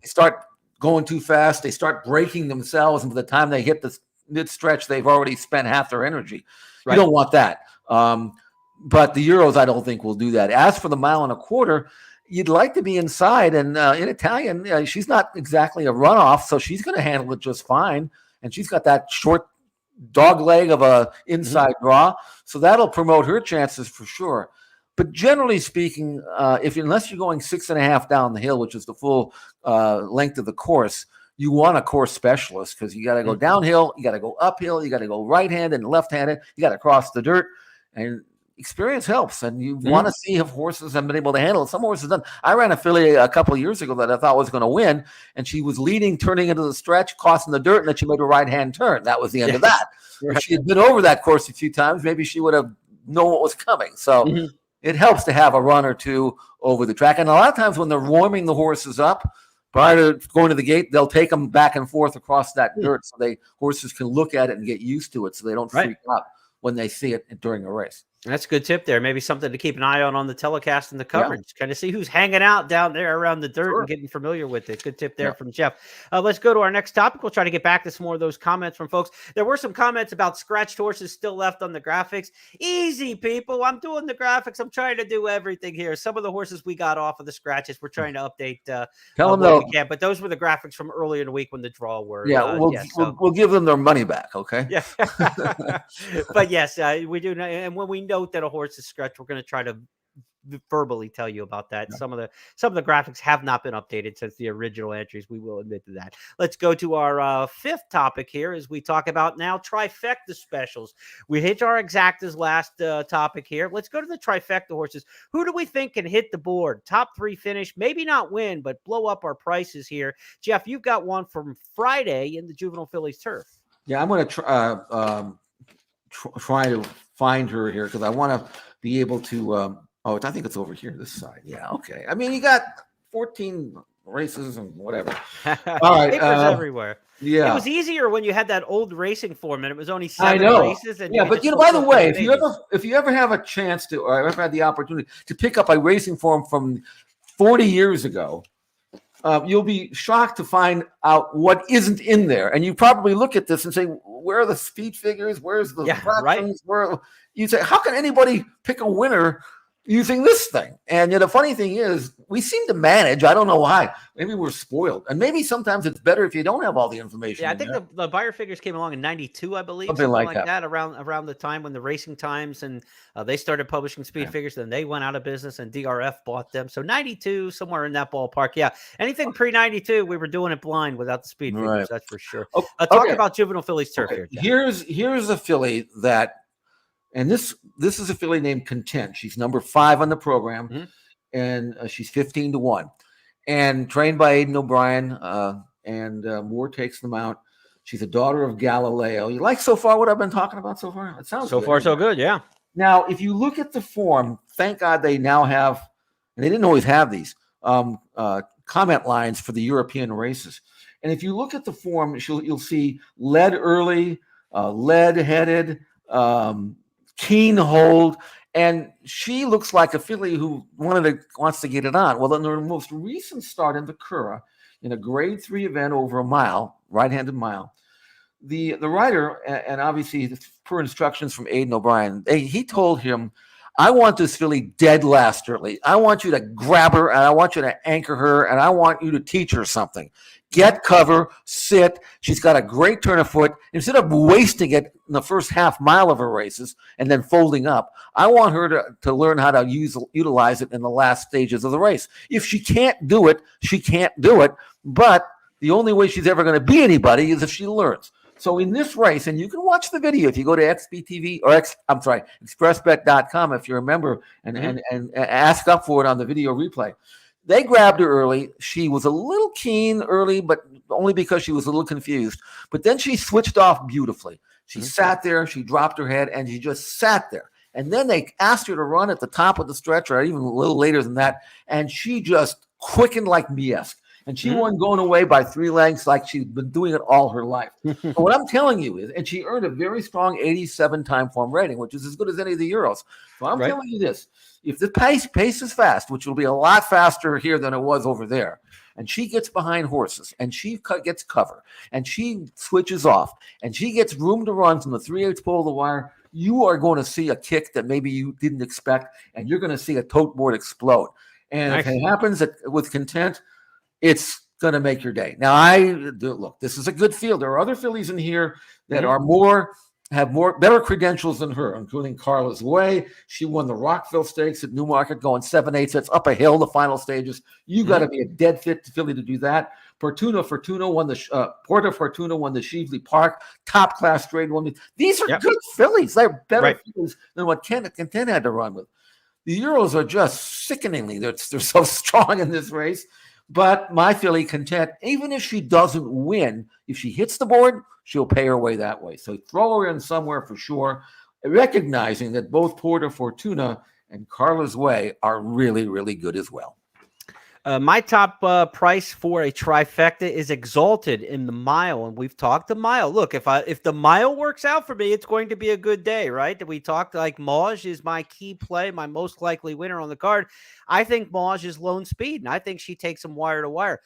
start going too fast. They start breaking themselves. And by the time they hit the mid-stretch, they've already spent half their energy. You don't want that. But the Euros, I don't think, will do that. As for the 1.25 miles, you'd like to be inside. And in Italian, she's not exactly a runoff, so she's going to handle it just fine. And she's got that short dog leg of a inside draw, so that'll promote her chances for sure. But generally speaking, unless you're going 6.5 down the hill, which is the full length of the course, you want a course specialist, because you got to go downhill, you got to go uphill, you got to go right-handed and left-handed, you got to cross the dirt, and experience helps. And you want to see if horses have been able to handle it. Some horses done. I ran a filly a couple of years ago that I thought was going to win, and she was leading, turning into the stretch, crossing the dirt, and then she made a right-hand turn. That was the end of that. If she had been over that course a few times, maybe she would have known what was coming. So it helps to have a run or two over the track. And a lot of times when they're warming the horses up prior to going to the gate, they'll take them back and forth across that dirt so horses can look at it and get used to it, so they don't freak out when they see it during a race. That's a good tip there. Maybe something to keep an eye on the telecast and the coverage. Kind of see who's hanging out down there around the dirt and getting familiar with it. Good tip there from Jeff. Let's go to our next topic. We'll try to get back to some more of those comments from folks. There were some comments about scratched horses still left on the graphics. Easy, people. I'm doing the graphics. I'm trying to do everything here. Some of the horses we got off of the scratches, we're trying to update. Tell them we can, but those were the graphics from earlier in the week when the draw were. We'll give them their money back, okay? Yeah. But yes, we do. And when we note that a horse is scratched, we're going to try to verbally tell you about that. Some of the graphics have not been updated since the original entries. We will admit to that. Let's go to our fifth topic here as we talk about now trifecta specials. We hit our exactas last topic here. Let's go to the trifecta horses. Who do we think can hit the board? Top 3 finish, maybe not win, but blow up our prices here. Jeff, you've got one from Friday in the Juvenile Fillies Turf. Yeah, I'm going to try to find her here, because I want to be able to I think it's over here, this side. Yeah, okay. I mean, you got 14 races and whatever. All right. Papers everywhere. Yeah. It was easier when you had that old racing form and it was only 7 races. And but by the way, if you ever have a chance to, or ever had the opportunity to pick up a racing form from 40 years ago, you'll be shocked to find out what isn't in there. And you probably look at this and say, where are the speed figures? Where's the fractions? Where you say, how can anybody pick a winner using this thing? And the funny thing is, we seem to manage. I don't know why. Maybe we're spoiled. And maybe sometimes it's better if you don't have all the information. Yeah, I think the buyer figures came along in 92, I believe. Something like that. Around the time when the Racing Times and they started publishing speed figures, then they went out of business and DRF bought them. So 92, somewhere in that ballpark. Yeah. Anything pre-92, we were doing it blind without the speed figures. That's for sure. Talk about Juvenile Fillies Turf here, Jeff. Here's a filly that, and this is a filly named Content. She's number 5 on the program, and she's 15-1, and trained by Aidan O'Brien. And Moore takes them out. She's a daughter of Galileo. You like so far what I've been talking about so far? It sounds so good. Far so good. Yeah. Now, if you look at the form, thank God they now have, and they didn't always have these comment lines for the European races. And if you look at the form, you'll see lead early, lead-headed. Keen hold, and she looks like a filly who wants to get it on. Well, in her most recent start in the Cura, in a grade 3 event over a mile, right-handed mile, the rider, and obviously per instructions from Aidan O'Brien, he told him, I want this filly dead last early. I want you to grab her, and I want you to anchor her, and I want you to teach her something. Get cover, sit. She's got a great turn of foot. Instead of wasting it in the first half mile of her races and then folding up, I want her to learn how to utilize it in the last stages of the race. If she can't do it, she can't do it. But the only way she's ever going to be anybody is if she learns. So in this race, and you can watch the video if you go to XBTV or expressbet.com if you're a member and ask up for it on the video replay. They grabbed her early. She was a little keen early, but only because she was a little confused. But then she switched off beautifully. She sat there, she dropped her head, and she just sat there. And then they asked her to run at the top of the stretch, or even a little later than that, and she just quickened like Miesk. And she won going away by 3 lengths like she's been doing it all her life. So what I'm telling you is, and she earned a very strong 87 time form rating, which is as good as any of the Euros. So I'm telling you this, if the pace is fast, which will be a lot faster here than it was over there, and she gets behind horses, and she gets cover, and she switches off, and she gets room to run from the 3/8 pole of the wire, you are going to see a kick that maybe you didn't expect, and you're going to see a tote board explode. And if it happens with Content, it's going to make your day. Now, look, this is a good field. There are other fillies in here that have better credentials than her, including Carla's Way. She won the Rockville Stakes at Newmarket, going 7/8 sets up a hill, the final stages. You got to be a dead fit filly to do that. Porta Fortuna won the Shively Park top class straight one. These are good fillies. They're better fillies than what Content had to run with. The Euros are just sickeningly. They're so strong in this race. But my filly Content, even if she doesn't win, if she hits the board, she'll pay her way that way. So throw her in somewhere for sure, recognizing that both Porta Fortuna and Carla's Way are really, really good as well. My top price for a trifecta is Exalted in the mile, and we've talked the mile. Look, if the mile works out for me, it's going to be a good day, right? We talked like Maj is my key play, my most likely winner on the card. I think Maj is lone speed, and I think she takes them wire to wire.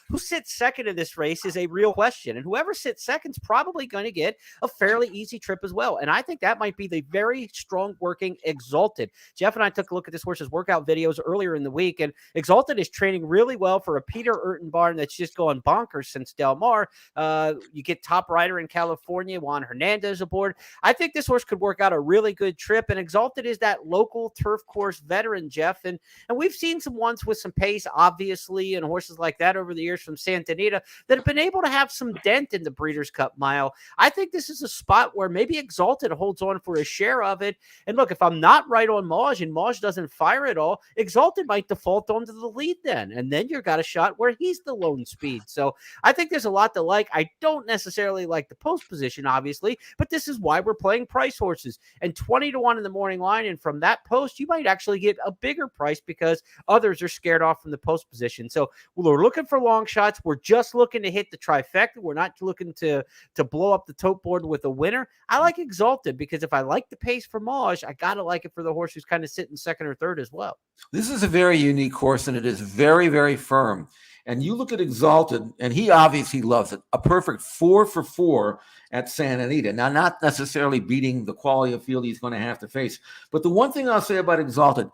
Who sits second in this race is a real question. And whoever sits second is probably going to get a fairly easy trip as well. And I think that might be the very strong working Exalted. Jeff and I took a look at this horse's workout videos earlier in the week, and Exalted is training really well for a Peter Urton barn that's just going bonkers since Del Mar. You get top rider in California, Juan Hernandez aboard. I think this horse could work out a really good trip, and Exalted is that local turf course veteran, Jeff. And we've seen some ones with some pace, obviously, and horses like that over the years from Santa Anita that have been able to have some dent in the Breeders' Cup mile. I think this is a spot where maybe Exalted holds on for a share of it. And look, if I'm not right on Maj and Maj doesn't fire at all, Exalted might default onto the lead then. And then you've got a shot where he's the lone speed. So I think there's a lot to like. I don't necessarily like the post position, obviously, but this is why we're playing price horses. And 20-1 in the morning line. And from that post, you might actually get a bigger price because others are scared off from the post position. So we're looking for long shots. We're just looking to hit the trifecta. We're not looking to blow up the tote board with a winner. I like Exalted because if I like the pace for Maj, I got to like it for the horse who's kind of sitting second or third as well. This is a very unique horse, and it is very, very firm. And you look at Exalted, and he obviously loves it. A perfect 4 for 4 at Santa Anita. Now, not necessarily beating the quality of field he's going to have to face. But the one thing I'll say about Exalted,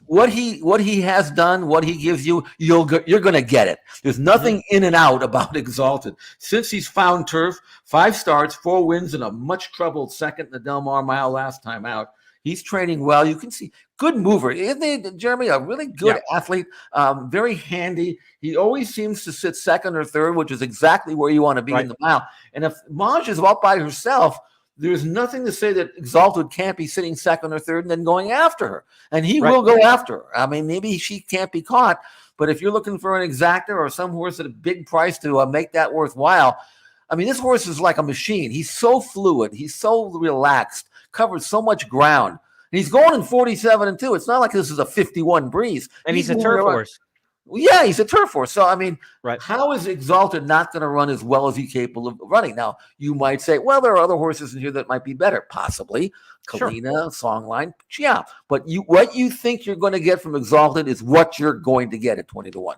what he has done, what he gives you, you're going to get it. There's nothing in and out about Exalted. Since he's found turf, 5 starts, 4 wins, and a much troubled second in the Del Mar Mile last time out. He's training well. You can see good mover. Isn't he, Jeremy? A really good athlete, very handy. He always seems to sit second or third, which is exactly where you want to be in the mile. And if Maj is up by herself, there's nothing to say that Exalted can't be sitting second or third and then going after her. And he will go after her. I mean, maybe she can't be caught, but if you're looking for an Exacta or some horse at a big price to make that worthwhile, I mean, this horse is like a machine. He's so fluid. He's so relaxed, covers so much ground. And he's going in 47-2. It's not like this is a 51 breeze. And he's a turf horse. Yeah, he's a turf horse. So, I mean, how is Exalted not going to run as well as he's capable of running? Now, you might say, well, there are other horses in here that might be better. Possibly. Kalina, Songline. Yeah. But what you think you're going to get from Exalted is what you're going to get at 20-1.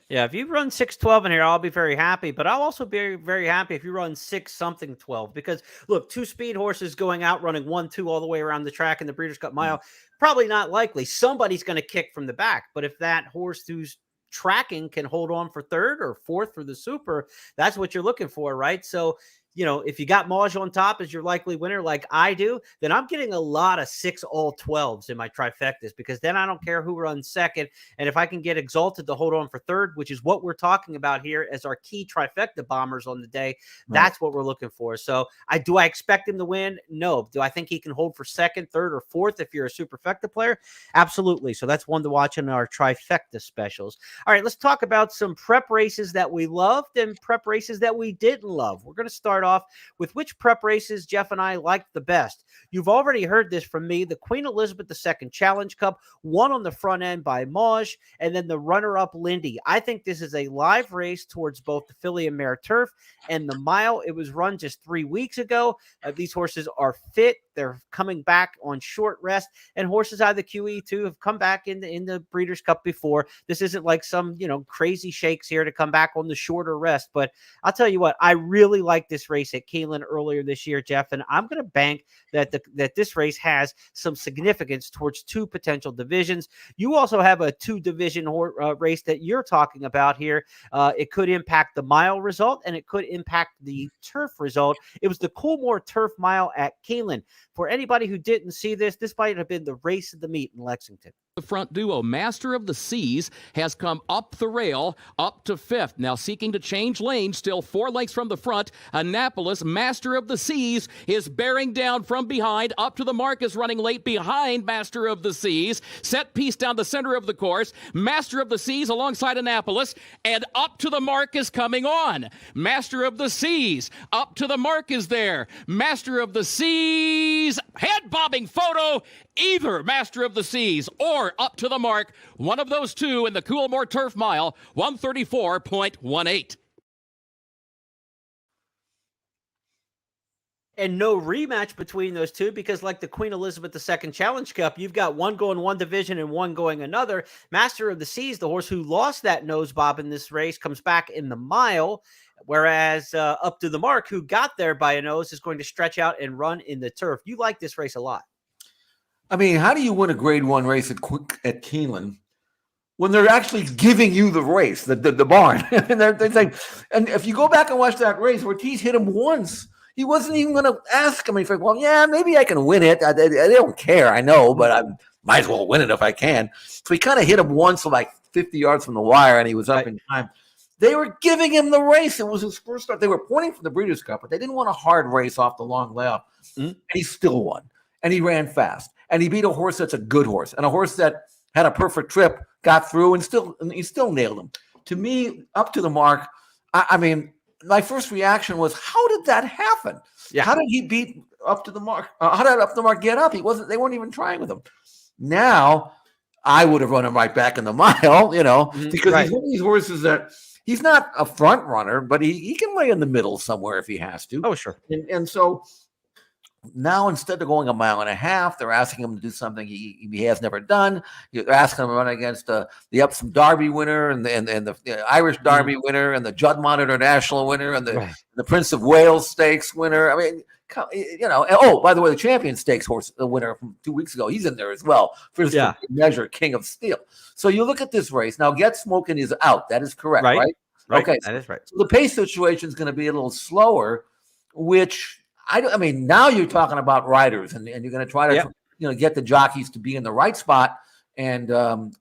Yeah, if you run 6:12 in here, I'll be very happy. But I'll also be very happy if you run 6-something 12. Because look, two speed horses going out running 1-2 all the way around the track in the Breeders' Cup Mile, probably not likely. Somebody's going to kick from the back. But if that horse who's tracking can hold on for third or fourth for the Super, that's what you're looking for, right? So, if you got Maj on top as your likely winner, like I do, then I'm getting a lot of 6 all 12s in my trifectas, because then I don't care who runs second. And if I can get Exalted to hold on for third, which is what we're talking about here as our key trifecta bombers on the day, that's what we're looking for. So do I expect him to win? No. Do I think he can hold for second, third, or fourth if you're a superfecta player? Absolutely. So that's one to watch in our trifecta specials. All right, let's talk about some prep races that we loved and prep races that we didn't love. We're going to start off with which prep races Jeff and I liked the best. You've already heard this from me. The Queen Elizabeth II Challenge Cup won on the front end by Maj, and then the runner-up Lindy. I think this is a live race towards both the filly and mare turf and the mile. It was run just 3 weeks ago. These horses are fit. They're coming back on short rest, and horses out of the QE2 have come back in the Breeders' Cup before. This isn't like some, crazy shakes here to come back on the shorter rest. But I'll tell you what, I really like this race at Keeneland earlier this year, Jeff, and I'm going to bank that this race has some significance towards two potential divisions. You also have a 2-division race that you're talking about here. It could impact the mile result, and it could impact the turf result. It was the Coolmore Turf Mile at Keeneland. For anybody who didn't see this might have been the race of the meet in Lexington. The front duo, Master of the Seas, has come up the rail, up to 5th. Now seeking to change lanes, still 4 lengths from the front. Annapolis, Master of the Seas, is bearing down from behind. Up to the mark is running late behind Master of the Seas. Set piece down the center of the course. Master of the Seas alongside Annapolis, and up to the mark is coming on. Master of the Seas, up to the mark is there. Master of the Seas, head-bobbing photo. Either Master of the Seas or up to the mark, one of those two in the Coolmore Turf Mile, 134.18. And no rematch between those two, because like the Queen Elizabeth II Challenge Cup, you've got one going one division and one going another. Master of the Seas, the horse who lost that nose bob in this race, comes back in the mile, whereas Up to the Mark, who got there by a nose, is going to stretch out and run in the turf. You like this race a lot. I mean, how do you win a Grade 1 race at Keeneland when they're actually giving you the race, the barn? And they're saying, and if you go back and watch that race, Ortiz hit him once. He wasn't even going to ask him. He's like, well, yeah, maybe I can win it. I don't care, I know, but I might as well win it if I can. So he kind of hit him once from like 50 yards from the wire, and he was up in time. They were giving him the race. It was his first start. They were pointing for the Breeders' Cup, but they didn't want a hard race off the long layoff. And he still won, and he ran fast. And he beat a horse that's a good horse, and a horse that had a perfect trip, got through, and he still nailed him. To me, Up to the Mark, I mean, my first reaction was, how did that happen? Yeah. How did he beat Up to the Mark? How did Up to the Mark get up? They weren't even trying with him. Now, I would have run him right back in the mile, because he's one of these horses that he's not a front runner, but he can lay in the middle somewhere if he has to. Oh, sure. And so now, instead of going 1.5 miles, they're asking him to do something he has never done. They're asking him to run against the Epsom Derby winner and the Irish Derby winner and the Judd Monitor National winner and the Prince of Wales Stakes winner. I mean, oh, by the way, the Champion Stakes horse, the winner from 2 weeks ago, he's in there as well for this measure, King of Steel. So you look at this race. Now, Get Smoking is out. That is correct, right? Okay. That is right. So the pace situation is going to be a little slower, which I mean, now you're talking about riders, and you're going to try to get the jockeys to be in the right spot and move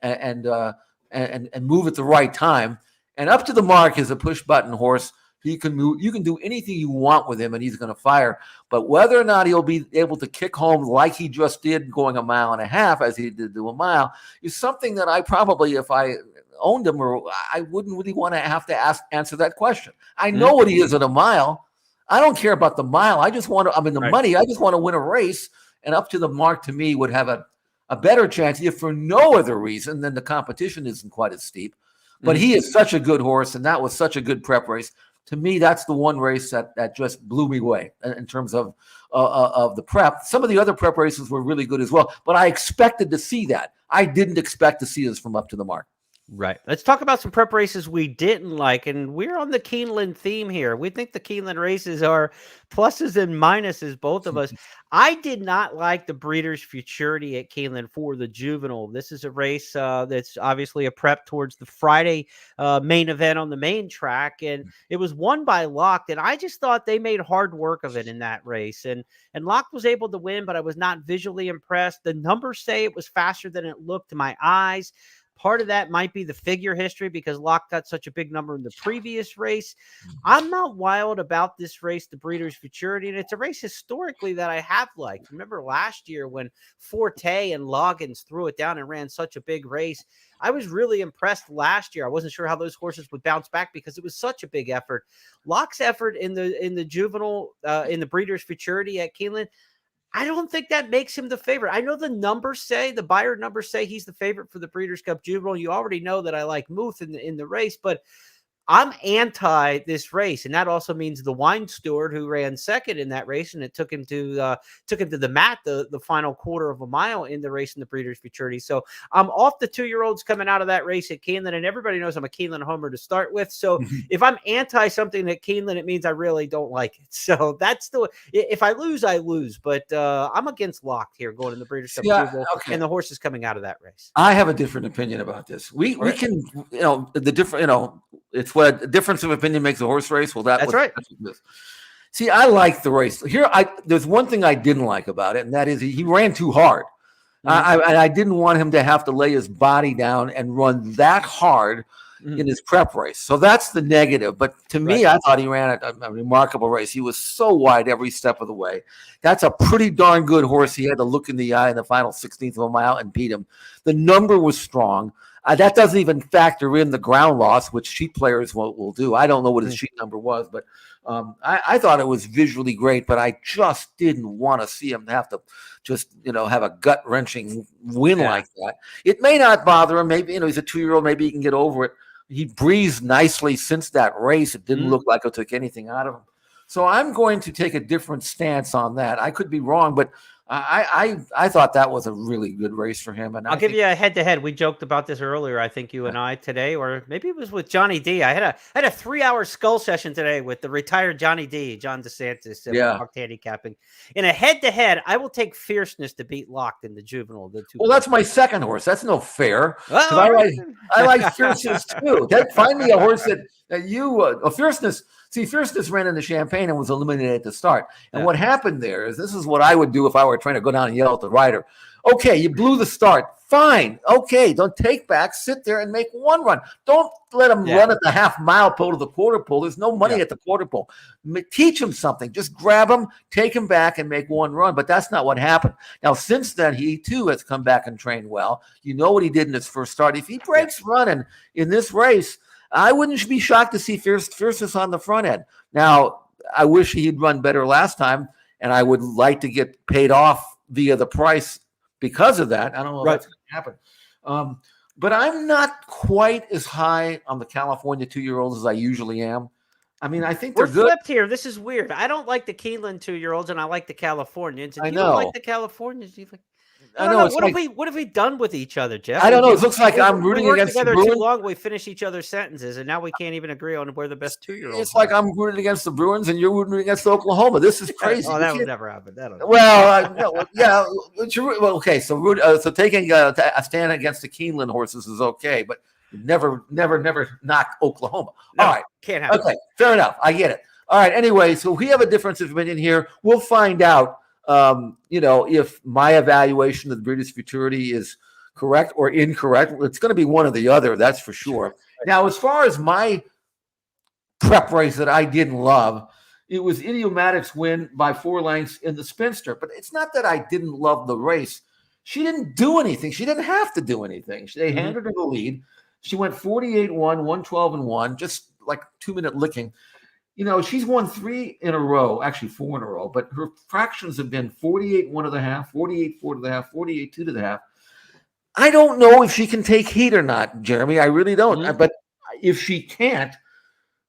at the right time. And Up to the Mark is a push button horse. He can move. You can do anything you want with him, and he's going to fire. But whether or not he'll be able to kick home like he just did, going 1.5 miles as he did to a mile, is something that I probably, if I owned him, or I wouldn't really want to have to answer that question. I know what he is at a mile. I don't care about the mile. I'm in the money. I just want to win a race. And Up to the Mark, to me, would have a better chance, if for no other reason than the competition isn't quite as steep. But he is such a good horse, and that was such a good prep race. To me, that's the one race that just blew me away in terms of the prep. Some of the other prep races were really good as well, but I expected to see that. I didn't expect to see this from Up to the Mark. Right. Let's talk about some prep races we didn't like, and we're on the Keeneland theme here. We think the Keeneland races are pluses and minuses, both of us. I did not like the Breeders' Futurity at Keeneland for the Juvenile. This is a race that's obviously a prep towards the Friday main event on the main track, and it was won by Locke, and I just thought they made hard work of it in that race, and Locke was able to win, but I was not visually impressed. The numbers say it was faster than it looked to my eyes. Part of that might be the figure history because Locke got such a big number in the previous race. I'm not wild about this race, the Breeders' Futurity, and it's a race historically that I have liked. Remember last year when Forte and Loggins threw it down and ran such a big race? I was really impressed last year. I wasn't sure how those horses would bounce back because it was such a big effort. Locke's effort in the Juvenile, in the Breeders' Futurity at Keeneland, I don't think that makes him the favorite. I know the numbers say, the buyer numbers say he's the favorite for the Breeders' Cup Juvenile. You already know that I like Muth in the race, but I'm anti this race, and that also means the wine steward who ran second in that race, and it took him to the mat the final quarter of a mile in the race in the Breeders' Futurity. So I'm off the 2-year-olds coming out of that race at Keeneland, and everybody knows I'm a Keeneland homer to start with. So if I'm anti something at Keeneland, it means I really don't like it. So that's if I lose, I lose. But I'm against Locke here going in the Breeders' Cup Juvenile, and the horses coming out of that race. I have a different opinion about this. We can, the different, it's what a difference of opinion makes a horse race. Well, that's right. See, I like the race. Here, there's one thing I didn't like about it, and that is he ran too hard. I didn't want him to have to lay his body down and run that hard in his prep race. So that's the negative. But to me, I thought he ran a remarkable race. He was so wide every step of the way. That's a pretty darn good horse. He had to look in the eye in the final 16th of a mile and beat him. The number was strong. That doesn't even factor in the ground loss, which sheep players will do. I don't know what his sheep number was, but I thought it was visually great, but I just didn't want to see him have to just, have a gut-wrenching win like that. It may not bother him. Maybe, he's a 2-year-old. Maybe he can get over it. He breathed nicely since that race. It didn't look like it took anything out of him. So I'm going to take a different stance on that. I could be wrong, but I thought that was a really good race for him. And I'll give you a head-to-head. We joked about this earlier, I think you and I today, or maybe it was with Johnny D. I had a 3-hour skull session today with the retired Johnny D, John DeSantis, handicapping. In a head-to-head, I will take Fierceness to beat Locke in the Juvenile. Well, that's my second horse. That's no fair. I like Fierceness too. Find me a horse that you Fierceness. See, Fierceness ran in the Champagne and was eliminated at the start. And what happened there is, this is what I would do if I were trying to go down and yell at the rider. Okay, you blew the start. Fine. Okay, don't take back. Sit there and make one run. Don't let him run at the half-mile pole to the quarter pole. There's no money at the quarter pole. Teach him something. Just grab him, take him back, and make one run. But that's not what happened. Now, since then, he, too, has come back and trained well. You know what he did in his first start. If he breaks running in this race, I wouldn't be shocked to see Fierceness on the front end. Now, I wish he'd run better last time, and I would like to get paid off via the price because of that. I don't know if that's going to happen. But I'm not quite as high on the California 2-year-olds as I usually am. I mean, I think they're good. We're flipped here. This is weird. I don't like the Keeneland 2-year-olds, and I like the Californians. And you don't like the Californians. I know. What have we done with each other, Jeff? I don't know. It looks like I'm rooting against the Bruins. Too long, we finish each other's sentences, and now we can't even agree on where the best 2-year-olds. It's like I'm rooting against the Bruins, and you're rooting against Oklahoma. This is crazy. Oh, that would never happen. Okay. So taking a stand against the Keeneland horses is okay, but never knock Oklahoma. All right, can't happen. Okay, fair enough. I get it. All right. Anyway, so we have a difference of opinion here. We'll find out. If my evaluation of the Breeders' Futurity is correct or incorrect. It's going to be one or the other, that's for sure. Now, as far as my prep race that I didn't love, it was Idiomatic's win by 4 lengths in the Spinster. But it's not that I didn't love the race. She didn't do anything. She didn't have to do anything. They handed her the lead. She went 48-1, 112-1, just like 2-minute licking. She's won 3 in a row, actually 4 in a row, but her fractions have been 48-1.5, 48-4.5, 48-2.5. I don't know if she can take heat or not, Jeremy. I really don't. But if she can't,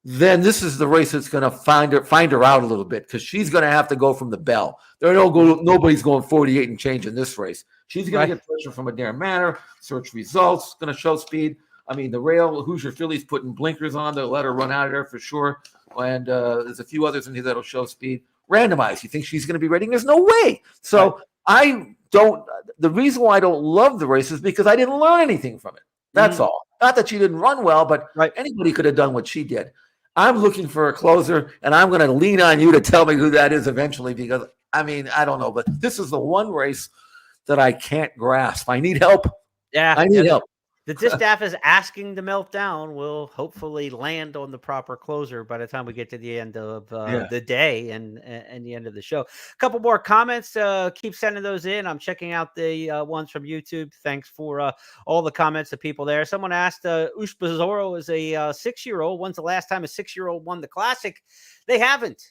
then this is the race that's going to find her out a little bit, because she's going to have to go from the bell. Nobody's going 48 and change in this race. She's going to get pressure from Adair Manor, search results, going to show speed. I mean, the rail, Hoosier Phillies putting blinkers on to let her run out of there for sure. And there's a few others in here that'll show speed. Randomized. You think she's going to be ready? There's no way. So I don't. The reason why I don't love the race is because I didn't learn anything from it. That's all. Not that she didn't run well, but anybody could have done what she did. I'm looking for a closer, and I'm going to lean on you to tell me who that is eventually because, I mean, I don't know. But this is the one race that I can't grasp. I need help. Yeah. I need help. The distaff is asking to melt down. We'll hopefully land on the proper closer by the time we get to the end of the day and the end of the show. A couple more comments. Keep sending those in. I'm checking out the ones from YouTube. Thanks for all the comments of people there. Someone asked, Ushba Zorro is a 6-year-old. When's the last time a 6-year-old won the Classic? They haven't.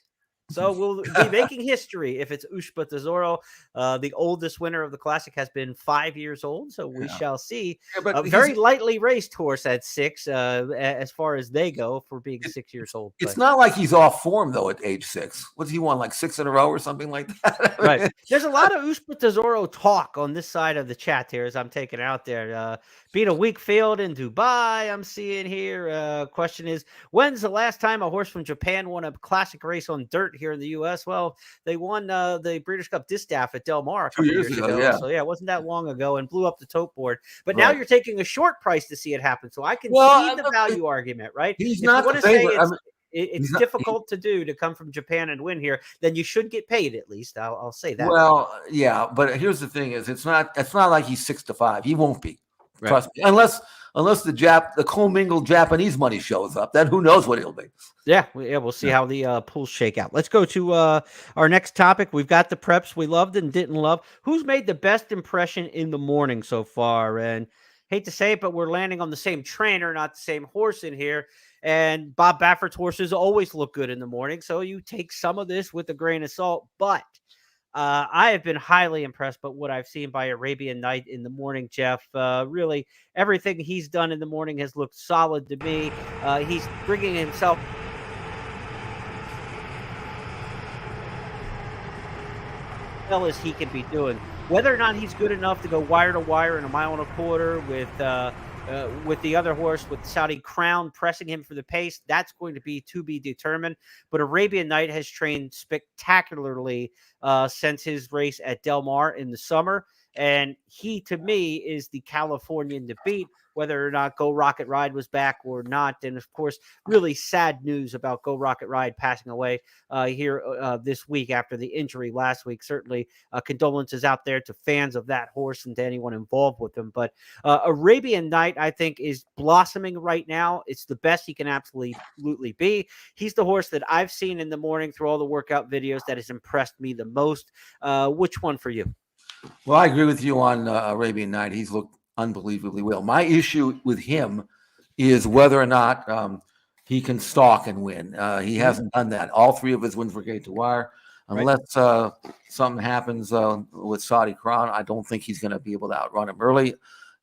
So we'll be making history if it's Ushba Tesoro. The oldest winner of the Classic has been 5 years old, so we shall see. A very lightly raced horse at 6, as far as they go for being 6 years old. It's not like he's off form, though, at age 6. What's he won, like 6 in a row or something like that? Right. There's a lot of Ushba Tesoro talk on this side of the chat here as I'm taking it out there. Being a weak field in Dubai, I'm seeing here. Question is, when's the last time a horse from Japan won a Classic race on dirt here in the U.S.? Well, they won the Breeders' Cup Distaff at Del Mar a couple years ago. Yeah. So, it wasn't that long ago and blew up the tote board. But now you're taking a short price to see it happen. So I can see the value argument, right? He's not the favorite. It's difficult to do to come from Japan and win here. Then you should get paid at least. I'll say that. Well, yeah, but here's the thing: it's not like he's 6-5. He won't be. Trust me. Unless the commingled Japanese money shows up, then who knows what he'll be. Yeah, we'll see how the pools shake out. Let's go to our next topic. We've got the preps we loved and didn't love. Who's made the best impression in the morning so far? And hate to say it, but we're landing on the same trainer, not the same horse in here. And Bob Baffert's horses always look good in the morning, so you take some of this with a grain of salt. But I have been highly impressed by what I've seen by Arabian Night in the morning, Jeff. Really, everything he's done in the morning has looked solid to me. He's bringing himself well as he can be doing. Whether or not he's good enough to go wire to wire in a 1.25 miles with the other horse, with Saudi Crown pressing him for the pace, that's going to be determined. But Arabian Night has trained spectacularly since his race at Del Mar in the summer. And he, to me, is the Californian to beat, whether or not Go Rocket Ride was back or not. And, of course, really sad news about Go Rocket Ride passing away here this week after the injury last week. Certainly condolences out there to fans of that horse and to anyone involved with him. But Arabian Night, I think, is blossoming right now. It's the best he can absolutely be. He's the horse that I've seen in the morning through all the workout videos that has impressed me the most. Which one for you? Well, I agree with you on Arabian Night. He's looked unbelievably well. My issue with him is whether or not he can stalk and win. He hasn't done that. All 3 of his wins were gate to wire. Unless something happens with Saudi Crown, I don't think he's going to be able to outrun him early.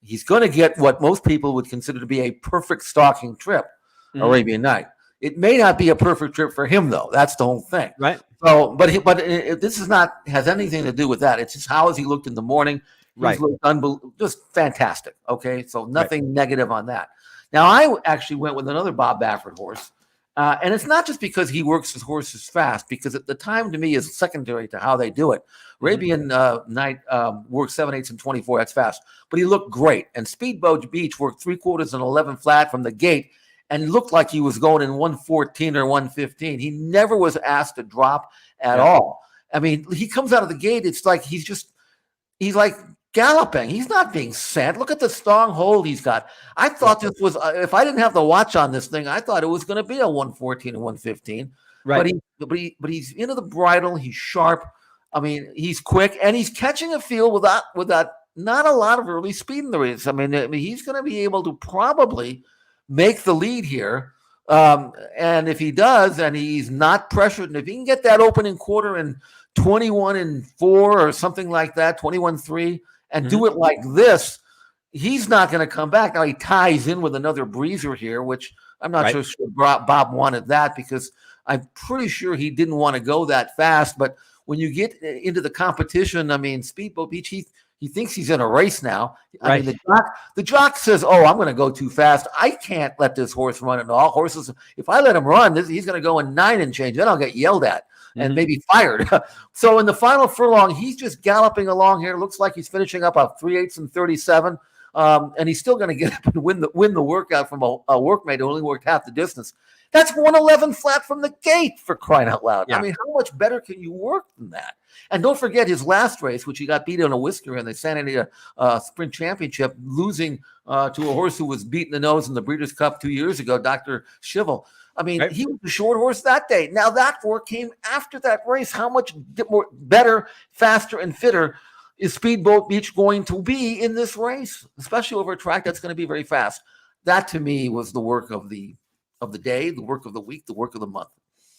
He's going to get what most people would consider to be a perfect stalking trip, Arabian Night. It may not be a perfect trip for him, though. That's the whole thing. Right. So, but this is not has anything to do with that. It's just how has he looked in the morning. He's looked just fantastic. Okay, so nothing negative on that. Now, I actually went with another Bob Baffert horse, and it's not just because he works his horses fast, because at the time to me is secondary to how they do it. Arabian Night worked 7/8 and 24. That's fast, but he looked great. And Speedboat Beach worked 3/4 and 11 flat from the gate, and looked like he was going in 114 or 115. He never was asked to drop at all. I mean, he comes out of the gate. It's like he's like galloping. He's not being sent. Look at the strong hold he's got. I thought this was, if I didn't have the watch on this thing, I thought it was going to be a 114 and 115. Right. But he's into the bridle. He's sharp. I mean, he's quick, and he's catching a field without not a lot of early speed in the race. I mean, he's going to be able to probably make the lead here. And if he does, and he's not pressured, and if he can get that opening quarter in 21-4 or something like that, 21-3, and do it like this, he's not going to come back. Now he ties in with another breezer here, which I'm not sure Bob wanted that, because I'm pretty sure he didn't want to go that fast. But when you get into the competition, I mean, Speedboat Beach, He thinks he's in a race now. I Right. mean, the jock says, "Oh, I'm going to go too fast. I can't let this horse run at all. Horses, if I let him run, he's going to go in 9 and change. Then I'll get yelled at and maybe fired." So in the final furlong, he's just galloping along here. Looks like he's finishing up a 3/8 and 37. And he's still going to get up and win the workout from a workmate who only worked half the distance. That's 111 flat from the gate, for crying out loud. Yeah. I mean, how much better can you work than that? And don't forget his last race, which he got beat on a whisker in the Santa Anita Sprint Championship, losing to a horse who was beating the nose in the Breeders' Cup 2 years ago, Dr. Siegel. I mean, he was a short horse that day. Now that work came after that race. How much more better, faster, and fitter is Speedboat Beach going to be in this race, especially over a track that's going to be very fast? That to me was the work of the day, the work of the week, the work of the month.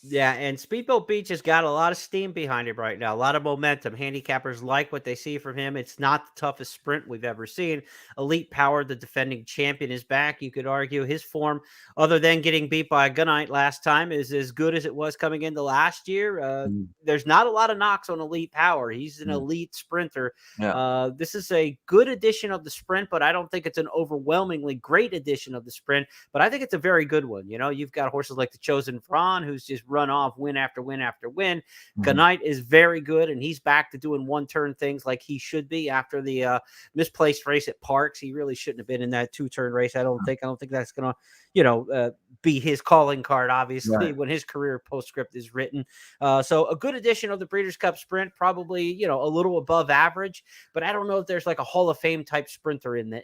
Yeah, and Speedboat Beach has got a lot of steam behind him right now, a lot of momentum. Handicappers like what they see from him. It's not the toughest sprint we've ever seen. Elite Power, the defending champion, is back. You could argue his form, other than getting beat by a Gunite last time, is as good as it was coming into last year. There's not a lot of knocks on Elite Power. He's an elite sprinter. Yeah. This is a good edition of the sprint, but I don't think it's an overwhelmingly great edition of the sprint. But I think it's a very good one. You know, you've got horses like the Chosen Vron, who's just run off win after win after win. Gunite is very good, and he's back to doing one-turn things like he should be after the misplaced race at Parks. He really shouldn't have been in that 2-turn race. I don't think that's going to, be his calling card, obviously, when his career postscript is written. So a good edition of the Breeders' Cup Sprint, probably, a little above average, but I don't know if there's like a Hall of Fame type sprinter in this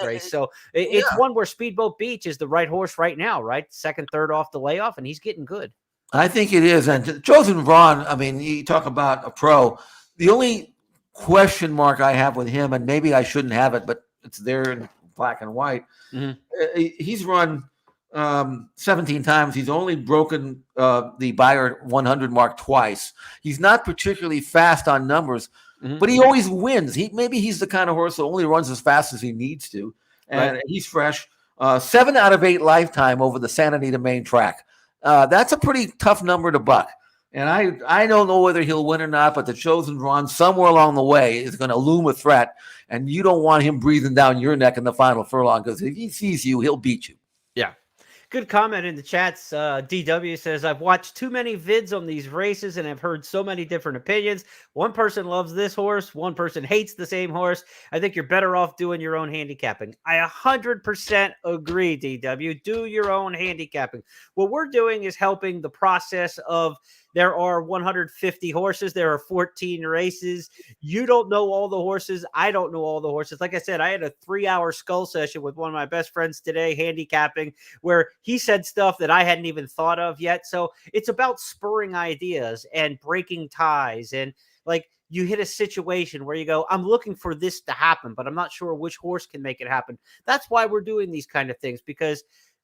race. So it's one where Speedboat Beach is the right horse right now, right? Second, third off the layoff, and he's getting good. I think it is. And Chosen Vron, I mean, you talk about a pro. The only question mark I have with him, and maybe I shouldn't have it, but it's there in black and white. He's run 17 times. He's only broken the Bayer 100 mark twice. He's not particularly fast on numbers, but he always wins. Maybe he's the kind of horse that only runs as fast as he needs to. And he's fresh. 7 out of 8 lifetime over the Santa Anita main track. That's a pretty tough number to buck. And I don't know whether he'll win or not, but the Chosen Vron somewhere along the way is going to loom a threat. And you don't want him breathing down your neck in the final furlong, because if he sees you, he'll beat you. Yeah. Good comment in the chats. DW says, I've watched too many vids on these races and I've heard so many different opinions. One person loves this horse. One person hates the same horse. I think you're better off doing your own handicapping. I 100% agree, DW. Do your own handicapping. What we're doing is helping the process of there are 150 horses. There are 14 races. You don't know all the horses. I don't know all the horses. Like I said, I had a 3-hour skull session with one of my best friends today, handicapping, where he said stuff that I hadn't even thought of yet. So it's about spurring ideas and breaking ties. And like, you hit a situation where you go, I'm looking for this to happen, but I'm not sure which horse can make it happen. That's why we're doing these kind of things, because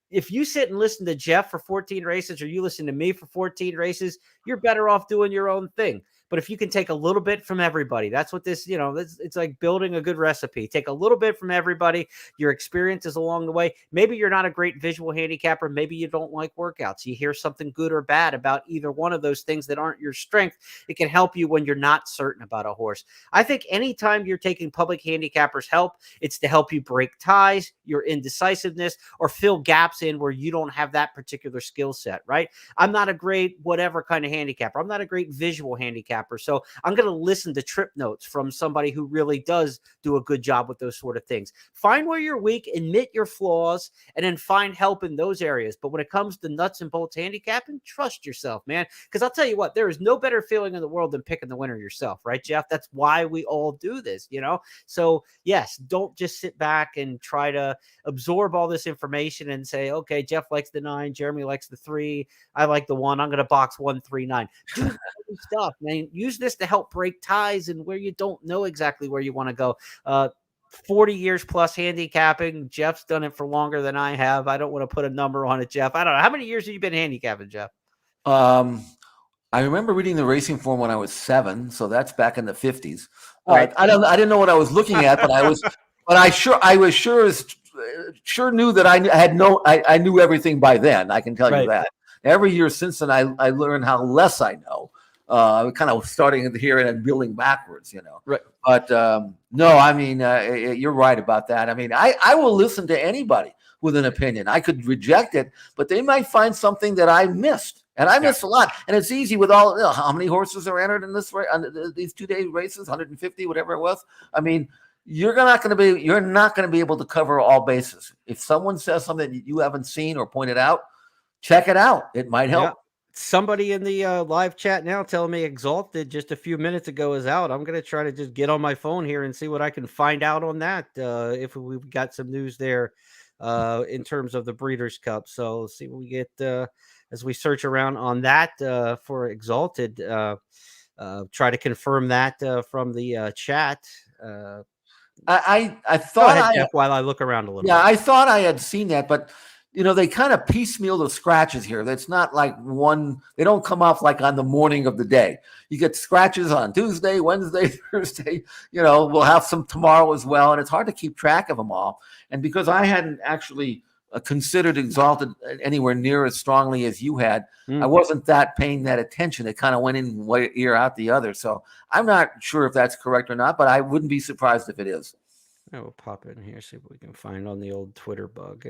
if you sit and listen to Jeff for 14 races or you listen to me for 14 races, you're better off doing your own thing. But if you can take a little bit from everybody, that's what this, it's like building a good recipe. Take a little bit from everybody, your experiences along the way. Maybe you're not a great visual handicapper. Maybe you don't like workouts. You hear something good or bad about either one of those things that aren't your strength. It can help you when you're not certain about a horse. I think anytime you're taking public handicappers' help, it's to help you break ties, your indecisiveness, or fill gaps in where you don't have that particular skill set, right? I'm not a great whatever kind of handicapper. I'm not a great visual handicapper. So I'm going to listen to trip notes from somebody who really does do a good job with those sort of things. Find where you're weak, admit your flaws, and then find help in those areas. But when it comes to nuts and bolts handicapping, trust yourself, man. Because I'll tell you what, there is no better feeling in the world than picking the winner yourself, right, Jeff? That's why we all do this, So yes, don't just sit back and try to absorb all this information and say, okay, Jeff likes the 9, Jeremy likes the 3, I like the 1, I'm going to box 1, 3, 9. Do stuff, man. Use this to help break ties and where you don't know exactly where you want to go. 40 years plus handicapping. Jeff's done it for longer than I have. I don't want to put a number on it, Jeff. I don't know. How many years have you been handicapping, Jeff? I remember reading the racing form when I was 7, so that's back in the 50s. Right. I didn't know what I was looking at, but I sure knew that I knew everything by then. I can tell you that. Every year since then, I learned how less I know. kind of starting here and then building backwards, Right. But no, I mean, you're right about that. I mean, I will listen to anybody with an opinion. I could reject it, but they might find something that I missed. And I missed a lot. And it's easy with all, how many horses are entered in this race, these 2-day races, 150, whatever it was. I mean, you're not going to be able to cover all bases. If someone says something that you haven't seen or pointed out, check it out. It might help. Yeah. Somebody in the live chat now telling me Exalted just a few minutes ago is out. I'm going to try to just get on my phone here and see what I can find out on that. If we've got some news there in terms of the Breeders' Cup. So let's see what we get as we search around on that for Exalted. Try to confirm that from the chat. I Go thought ahead, Jeff, while I look around a little bit. I thought I had seen that, but they kind of piecemeal the scratches here. That's not like they don't come off like on the morning of the day. You get scratches on Tuesday, Wednesday, Thursday, we'll have some tomorrow as well. And it's hard to keep track of them all. And because I hadn't actually considered Exalted anywhere near as strongly as you had, I wasn't paying that attention. It kind of went in one ear out the other. So I'm not sure if that's correct or not, but I wouldn't be surprised if it is. I will pop in here, see what we can find on the old Twitter bug.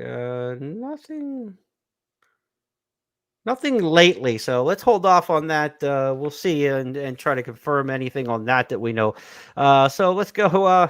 Nothing lately. So let's hold off on that. We'll see and try to confirm anything on that we know. So let's go.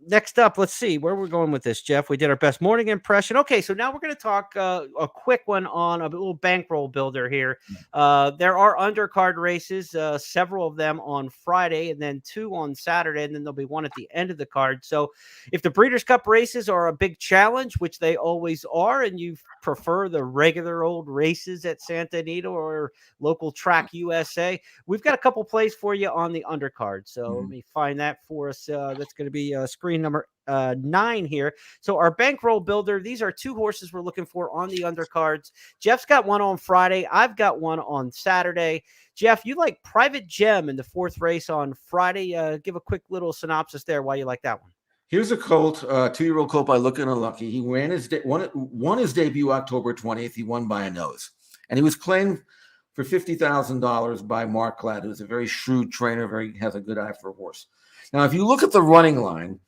Next up, let's see where we're going with this, Jeff. We did our best morning impression. Okay, so now we're going to talk a quick one on a little bankroll builder here. There are undercard races, several of them on Friday, and then 2 on Saturday, and then there'll be one at the end of the card. So if the Breeders' Cup races are a big challenge, which they always are, and you prefer the regular old races at Santa Anita or local track USA, we've got a couple plays for you on the undercard. So let me find that for us. That's going to be screen number 9 here. So our bankroll builder, these are 2 horses we're looking for on the undercards. Jeff's got one on Friday. I've got one on Saturday. Jeff, you like Private Gem in the 4th race on Friday. Give a quick little synopsis there why you like that one. Here's a colt, 2-year-old colt by Lookin' Unlucky. He ran won his debut October 20th. He won by a nose. And he was claimed for $50,000 by Mark Gladd, who's a very shrewd trainer, has a good eye for a horse. Now, if you look at the running line,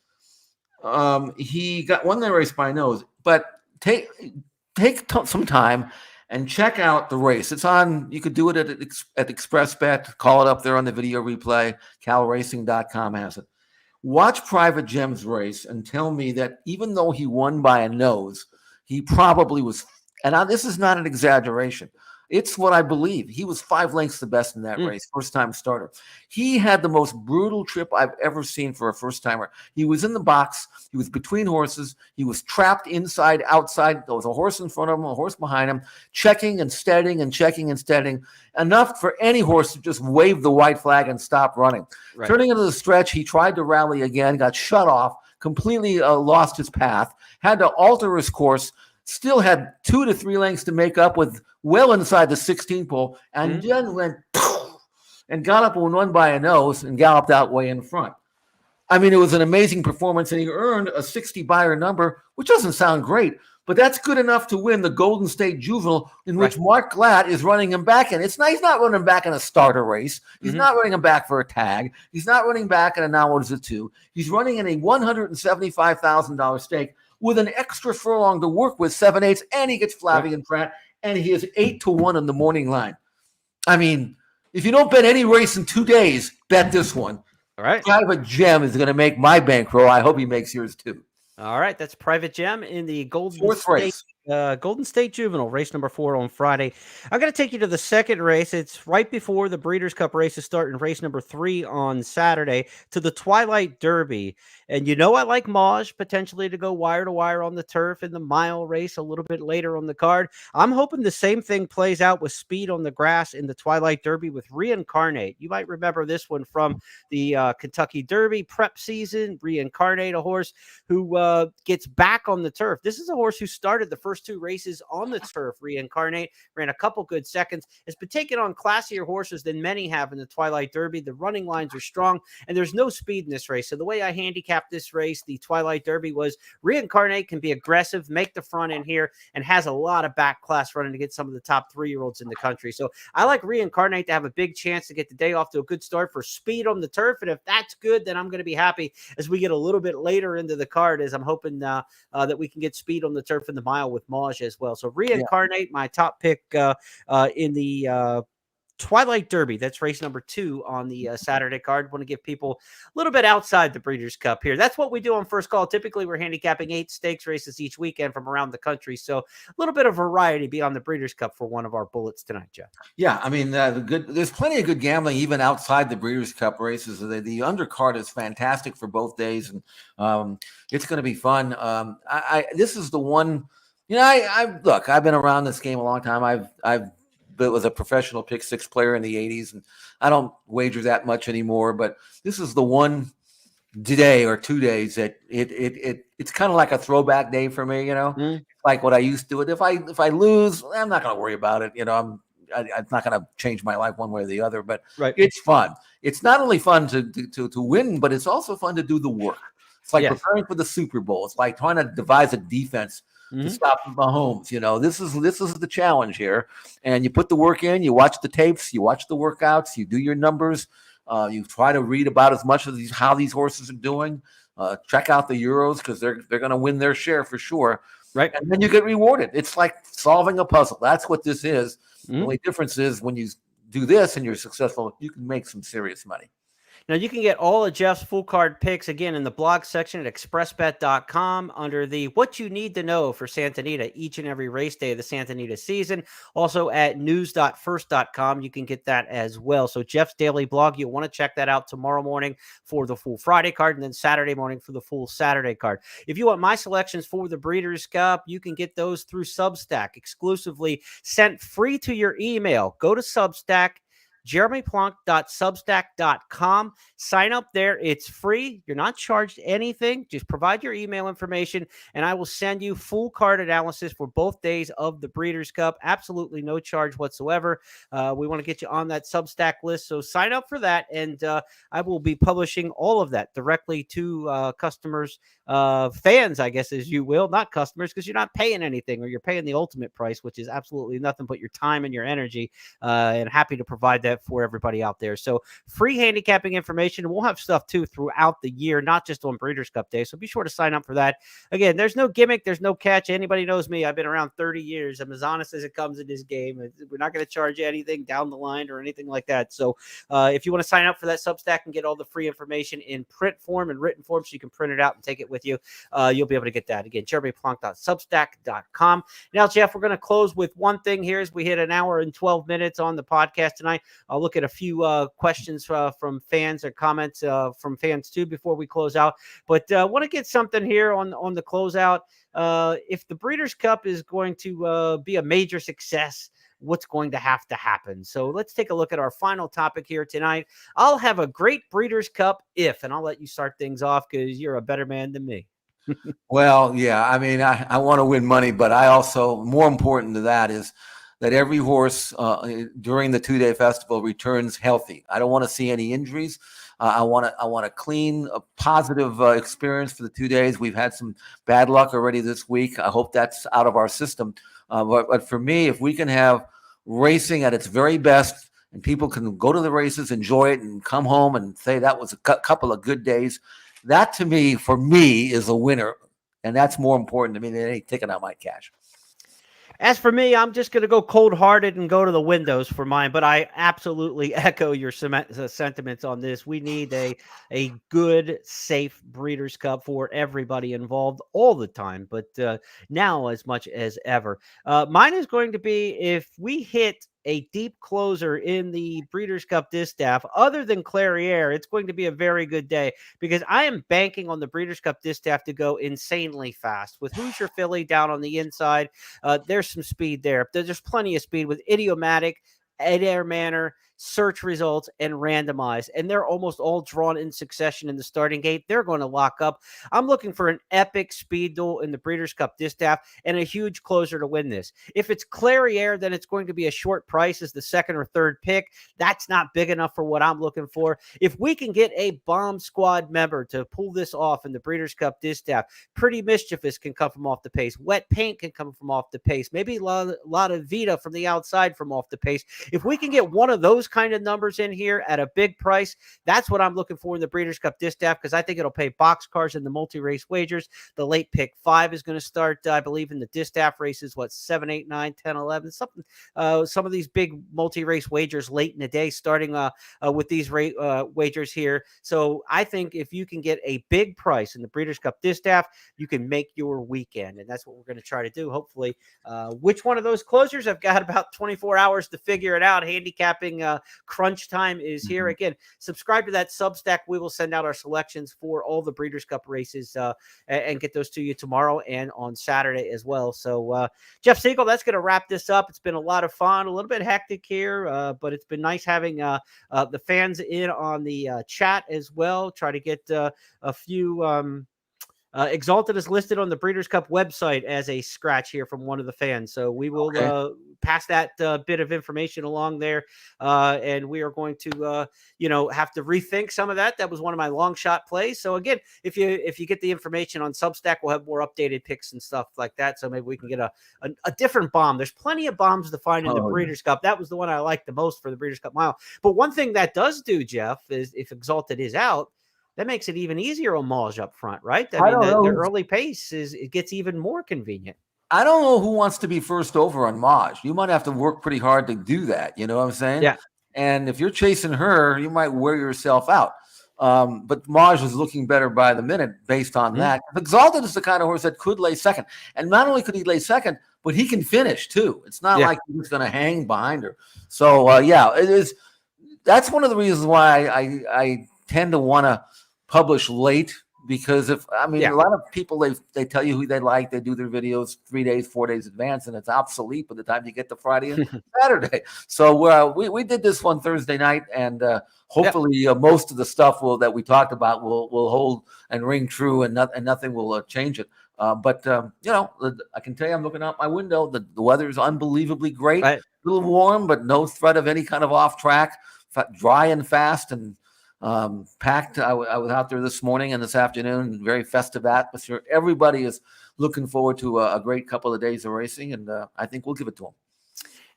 he won the race by nose, but take some time and check out the race. It's on. You could do it at ExpressBet. Call it up there on the video replay. CalRacing.com has it. Watch Private Gem's race and tell me that even though he won by a nose, he probably was. And this is not an exaggeration. It's what I believe. He was 5 lengths the best in that race, first-time starter. He had the most brutal trip I've ever seen for a first-timer. He was in the box. He was between horses. He was trapped inside, outside. There was a horse in front of him, a horse behind him, checking and steadying and checking and steadying, enough for any horse to just wave the white flag and stop running. Right. Turning into the stretch, he tried to rally again, got shut off, completely lost his path, had to alter his course, still had 2 to 3 lengths to make up with well inside the 16 pole, and then went and got up and won by a nose and galloped out way in front. I mean, it was an amazing performance, and he earned a 60 buyer number, which doesn't sound great, but that's good enough to win the Golden State Juvenile, in which Mark Gladd is running him back in. He's not running back in a starter race. He's not running him back for a tag. He's not running back in a now what is it 2. He's running in a $175,000 stake with an extra furlong to work with, 7/8, and he gets Flavie and Pratt, and he is 8-1 on the morning line. I mean, if you don't bet any race in 2 days, bet this one. All right. Private Gem is going to make my bankroll. I hope he makes yours too. All right. That's Private Gem in the Golden State Juvenile, race number 4 on Friday. I'm going to take you to the second race. It's right before the Breeders' Cup races start in race number 3 on Saturday, to the Twilight Derby. And I like Maj potentially to go wire to wire on the turf in the mile race a little bit later on the card. I'm hoping the same thing plays out with speed on the grass in the Twilight Derby with Reincarnate. You might remember this one from the Kentucky Derby prep season. Reincarnate, a horse who gets back on the turf. This is a horse who started the first first 2 races on the turf. Reincarnate ran a couple good seconds. It's been taking on classier horses than many have in the Twilight Derby. The running lines are strong, and there's no speed in this race. So the way I handicapped this race, the Twilight Derby, was Reincarnate can be aggressive, make the front end here, and has a lot of back class running to get some of the top 3-year-olds in the country. So I like Reincarnate to have a big chance to get the day off to a good start for speed on the turf. And if that's good, then I'm going to be happy as we get a little bit later into the card, as I'm hoping that we can get speed on the turf in the mile with Maj as well. So Reincarnate, my top pick in the Twilight Derby. That's race number 2 on the Saturday card. Want to give people a little bit outside the Breeders' Cup here. That's what we do on First Call. Typically, we're handicapping 8 stakes races each weekend from around the country. So a little bit of variety beyond the Breeders' Cup for one of our bullets tonight, Jeff. Yeah, I mean, there's plenty of good gambling even outside the Breeders' Cup races. The undercard is fantastic for both days, and it's going to be fun. This is the one. Look, I've been around this game a long time. I've was a professional pick 6 player in the 80s, and I don't wager that much anymore. But this is the one day or 2 days that it's kind of like a throwback day for me. Like what I used to do. If I lose, I'm not going to worry about it. I'm not going to change my life one way or the other. But It's fun. It's not only fun to win, but it's also fun to do the work. It's like preparing for the Super Bowl. It's like trying to devise a defense to stop Mahomes. This is the challenge here, and you put the work in. You watch the tapes, you watch the workouts, you do your numbers. You try to read about as much of how these horses are doing. Check out the Euros because they're going to win their share for sure. Right, and then you get rewarded. It's like solving a puzzle. That's what this is. The only difference is when you do this and you're successful, you can make some serious money. Now, you can get all of Jeff's full card picks, again, in the blog section at expressbet.com under the What You Need to Know for Santa Anita each and every race day of the Santa Anita season. Also at news.first.com, you can get that as well. So Jeff's daily blog, you'll want to check that out tomorrow morning for the full Friday card, and then Saturday morning for the full Saturday card. If you want my selections for the Breeders' Cup, you can get those through Substack, exclusively sent free to your email. Go to Substack, jeremyplonk.substack.com. Sign up there. It's free. You're not charged anything. Just provide your email information, and I will send you full card analysis for both days of the Breeders' Cup. Absolutely no charge whatsoever. We want to get you on that Substack list, so sign up for that, and I will be publishing all of that directly to customers, fans, I guess, as you will, not customers, because you're not paying anything, or you're paying the ultimate price, which is absolutely nothing but your time and your energy, and happy to provide that for everybody out there. So free handicapping information. We'll have stuff too throughout the year, not just on Breeders' Cup Day. So be sure to sign up for that. Again, there's no gimmick. There's no catch. Anybody knows me. I've been around 30 years. I'm as honest as it comes in this game. We're not going to charge you anything down the line or anything like that. So if you want to sign up for that Substack and get all the free information in print form and written form so you can print it out and take it with you, you'll be able to get that. Again, jeremyplonk.substack.com. Now, Jeff, we're going to close with one thing here as we hit an hour and 12 minutes on the podcast tonight. I'll look at a few questions from fans or comments from fans too before we close out. But want to get something here on the closeout. If the Breeders' Cup is going to be a major success, what's going to have to happen? So let's take a look at our final topic here tonight. I'll have a great Breeders' Cup if, and I'll let you start things off because you're a better man than me. Well, yeah, I mean, I want to win money, but I also, more important to that is that every horse during the 2-day festival returns healthy. I don't want to see any injuries. I want a clean, positive experience for the 2 days. We've had some bad luck already this week. I hope that's out of our system. But for me, if we can have racing at its very best and people can go to the races, enjoy it, and come home and say that was a couple of good days, that to me, for me, is a winner. And that's more important to me than any ticket on my cash. As for me, I'm just going to go cold-hearted and go to the windows for mine, but I absolutely echo your sentiments on this. We need a good, safe Breeders' Cup for everybody involved all the time, but now as much as ever. Mine is going to be if we hit a deep closer in the Breeders' Cup Distaff, other than Clairiere, it's going to be a very good day because I am banking on the Breeders' Cup Distaff to go insanely fast. With Hoosier Philly down on the inside, there's some speed there. There's plenty of speed with Idiomatic, Ed Air Manor, search results, and randomize. And they're almost all drawn in succession in the starting gate. They're going to lock up. I'm looking for an epic speed duel in the Breeders' Cup Distaff and a huge closer to win this. If it's Clairiere, then it's going to be a short price as the second or third pick. That's not big enough for what I'm looking for. If we can get a bomb squad member to pull this off in the Breeders' Cup Distaff, Pretty Mischievous can come from off the pace. Wet Paint can come from off the pace. Maybe a lot of Vita from the outside from off the pace. If we can get one of those kind of numbers in here at a big price, that's what I'm looking for in the Breeders' Cup Distaff, because I think it'll pay boxcars in the multi-race wagers. The late pick 5 is going to start, I believe, in the Distaff races, 7, 8, 9, 10, 11, something. Some of these big multi-race wagers late in the day, starting with these wagers here. So I think if you can get a big price in the Breeders' Cup Distaff, you can make your weekend, and that's what we're going to try to do. Hopefully, which one of those closers? I've got about 24 hours to figure it out. Handicapping crunch time is here. Again, subscribe to that Substack. We will send out our selections for all the Breeders' Cup races and get those to you tomorrow and on Saturday as well. So, Jeff Siegel, that's going to wrap this up. It's been a lot of fun, a little bit hectic here, but it's been nice having the fans in on the chat as well. Try to get a few. Exalted is listed on the Breeders' Cup website as a scratch here from one of the fans. So we will pass that bit of information along there. And we are going to, have to rethink some of that. That was one of my long shot plays. So again, if you get the information on Substack, we'll have more updated picks and stuff like that. So maybe we can get a different bomb. There's plenty of bombs to find in the Breeders' Cup. That was the one I liked the most for the Breeders' Cup Mile. But one thing that does do, Jeff, is if Exalted is out, that makes it even easier on Maj up front, right? I mean, the early pace it gets even more convenient. I don't know who wants to be first over on Maj. You might have to work pretty hard to do that. You know what I'm saying? Yeah. And if you're chasing her, you might wear yourself out. But Maj is looking better by the minute based on that. Exalted is the kind of horse that could lay second. And not only could he lay second, but he can finish too. It's not like he's going to hang behind her. So, it is. That's one of the reasons why I tend to want to publish late, because a lot of people, they tell you who they like, they do their videos 3 days, 4 days advance, and it's obsolete by the time you get to Friday and Saturday. So we did this one Thursday night, and hopefully most of the stuff that we talked about will hold and ring true, and nothing will change it. But I can tell you, I'm looking out my window. The weather is unbelievably great, a little warm, but no threat of any kind of off track, dry and fast, and packed. I was out there this morning and this afternoon, very festive atmosphere. Everybody is looking forward to a great couple of days of racing, and I think we'll give it to them.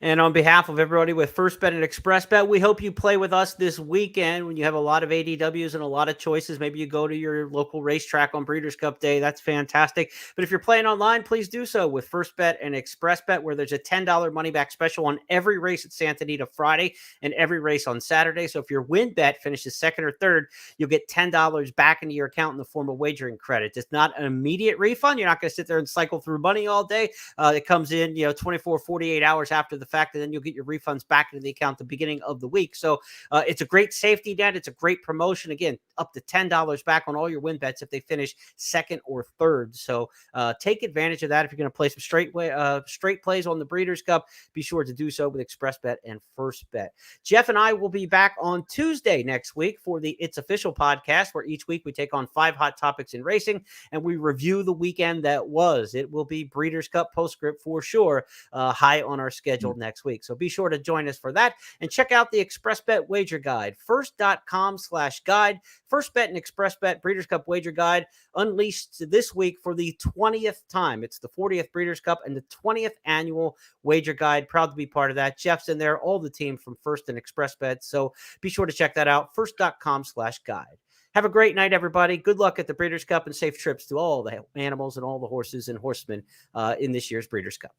And on behalf of everybody with First Bet and Express Bet, we hope you play with us this weekend when you have a lot of ADWs and a lot of choices. Maybe you go to your local racetrack on Breeders' Cup Day. That's fantastic. But if you're playing online, please do so with First Bet and Express Bet, where there's a $10 money back special on every race at Santa Anita Friday and every race on Saturday. So if your win bet finishes second or third, you'll get $10 back into your account in the form of wagering credit. It's not an immediate refund. You're not going to sit there and cycle through money all day. It comes in, 24, 48 hours after the fact, and then you'll get your refunds back into the account at the beginning of the week. So it's a great safety net. It's a great promotion. Again, up to $10 back on all your win bets if they finish second or third. So take advantage of that. If you're going to play some straight plays on the Breeders' Cup, be sure to do so with Express Bet and First Bet. Jeff and I will be back on Tuesday next week for the It's Official podcast, where each week we take on 5 hot topics in racing and we review the weekend that was. It will be Breeders' Cup postscript for sure, high on our schedule next week. So be sure to join us for that and check out the Express Bet Wager Guide, first.com/guide. First Bet and Express Bet Breeders' Cup Wager Guide unleashed this week for the 20th time. It's the 40th Breeders' Cup and the 20th annual Wager Guide. Proud to be part of that. Jeff's in there, all the team from First and Express Bet. So be sure to check that out, first.com/guide. Have a great night, everybody. Good luck at the Breeders' Cup and safe trips to all the animals and all the horses and horsemen in this year's Breeders' Cup.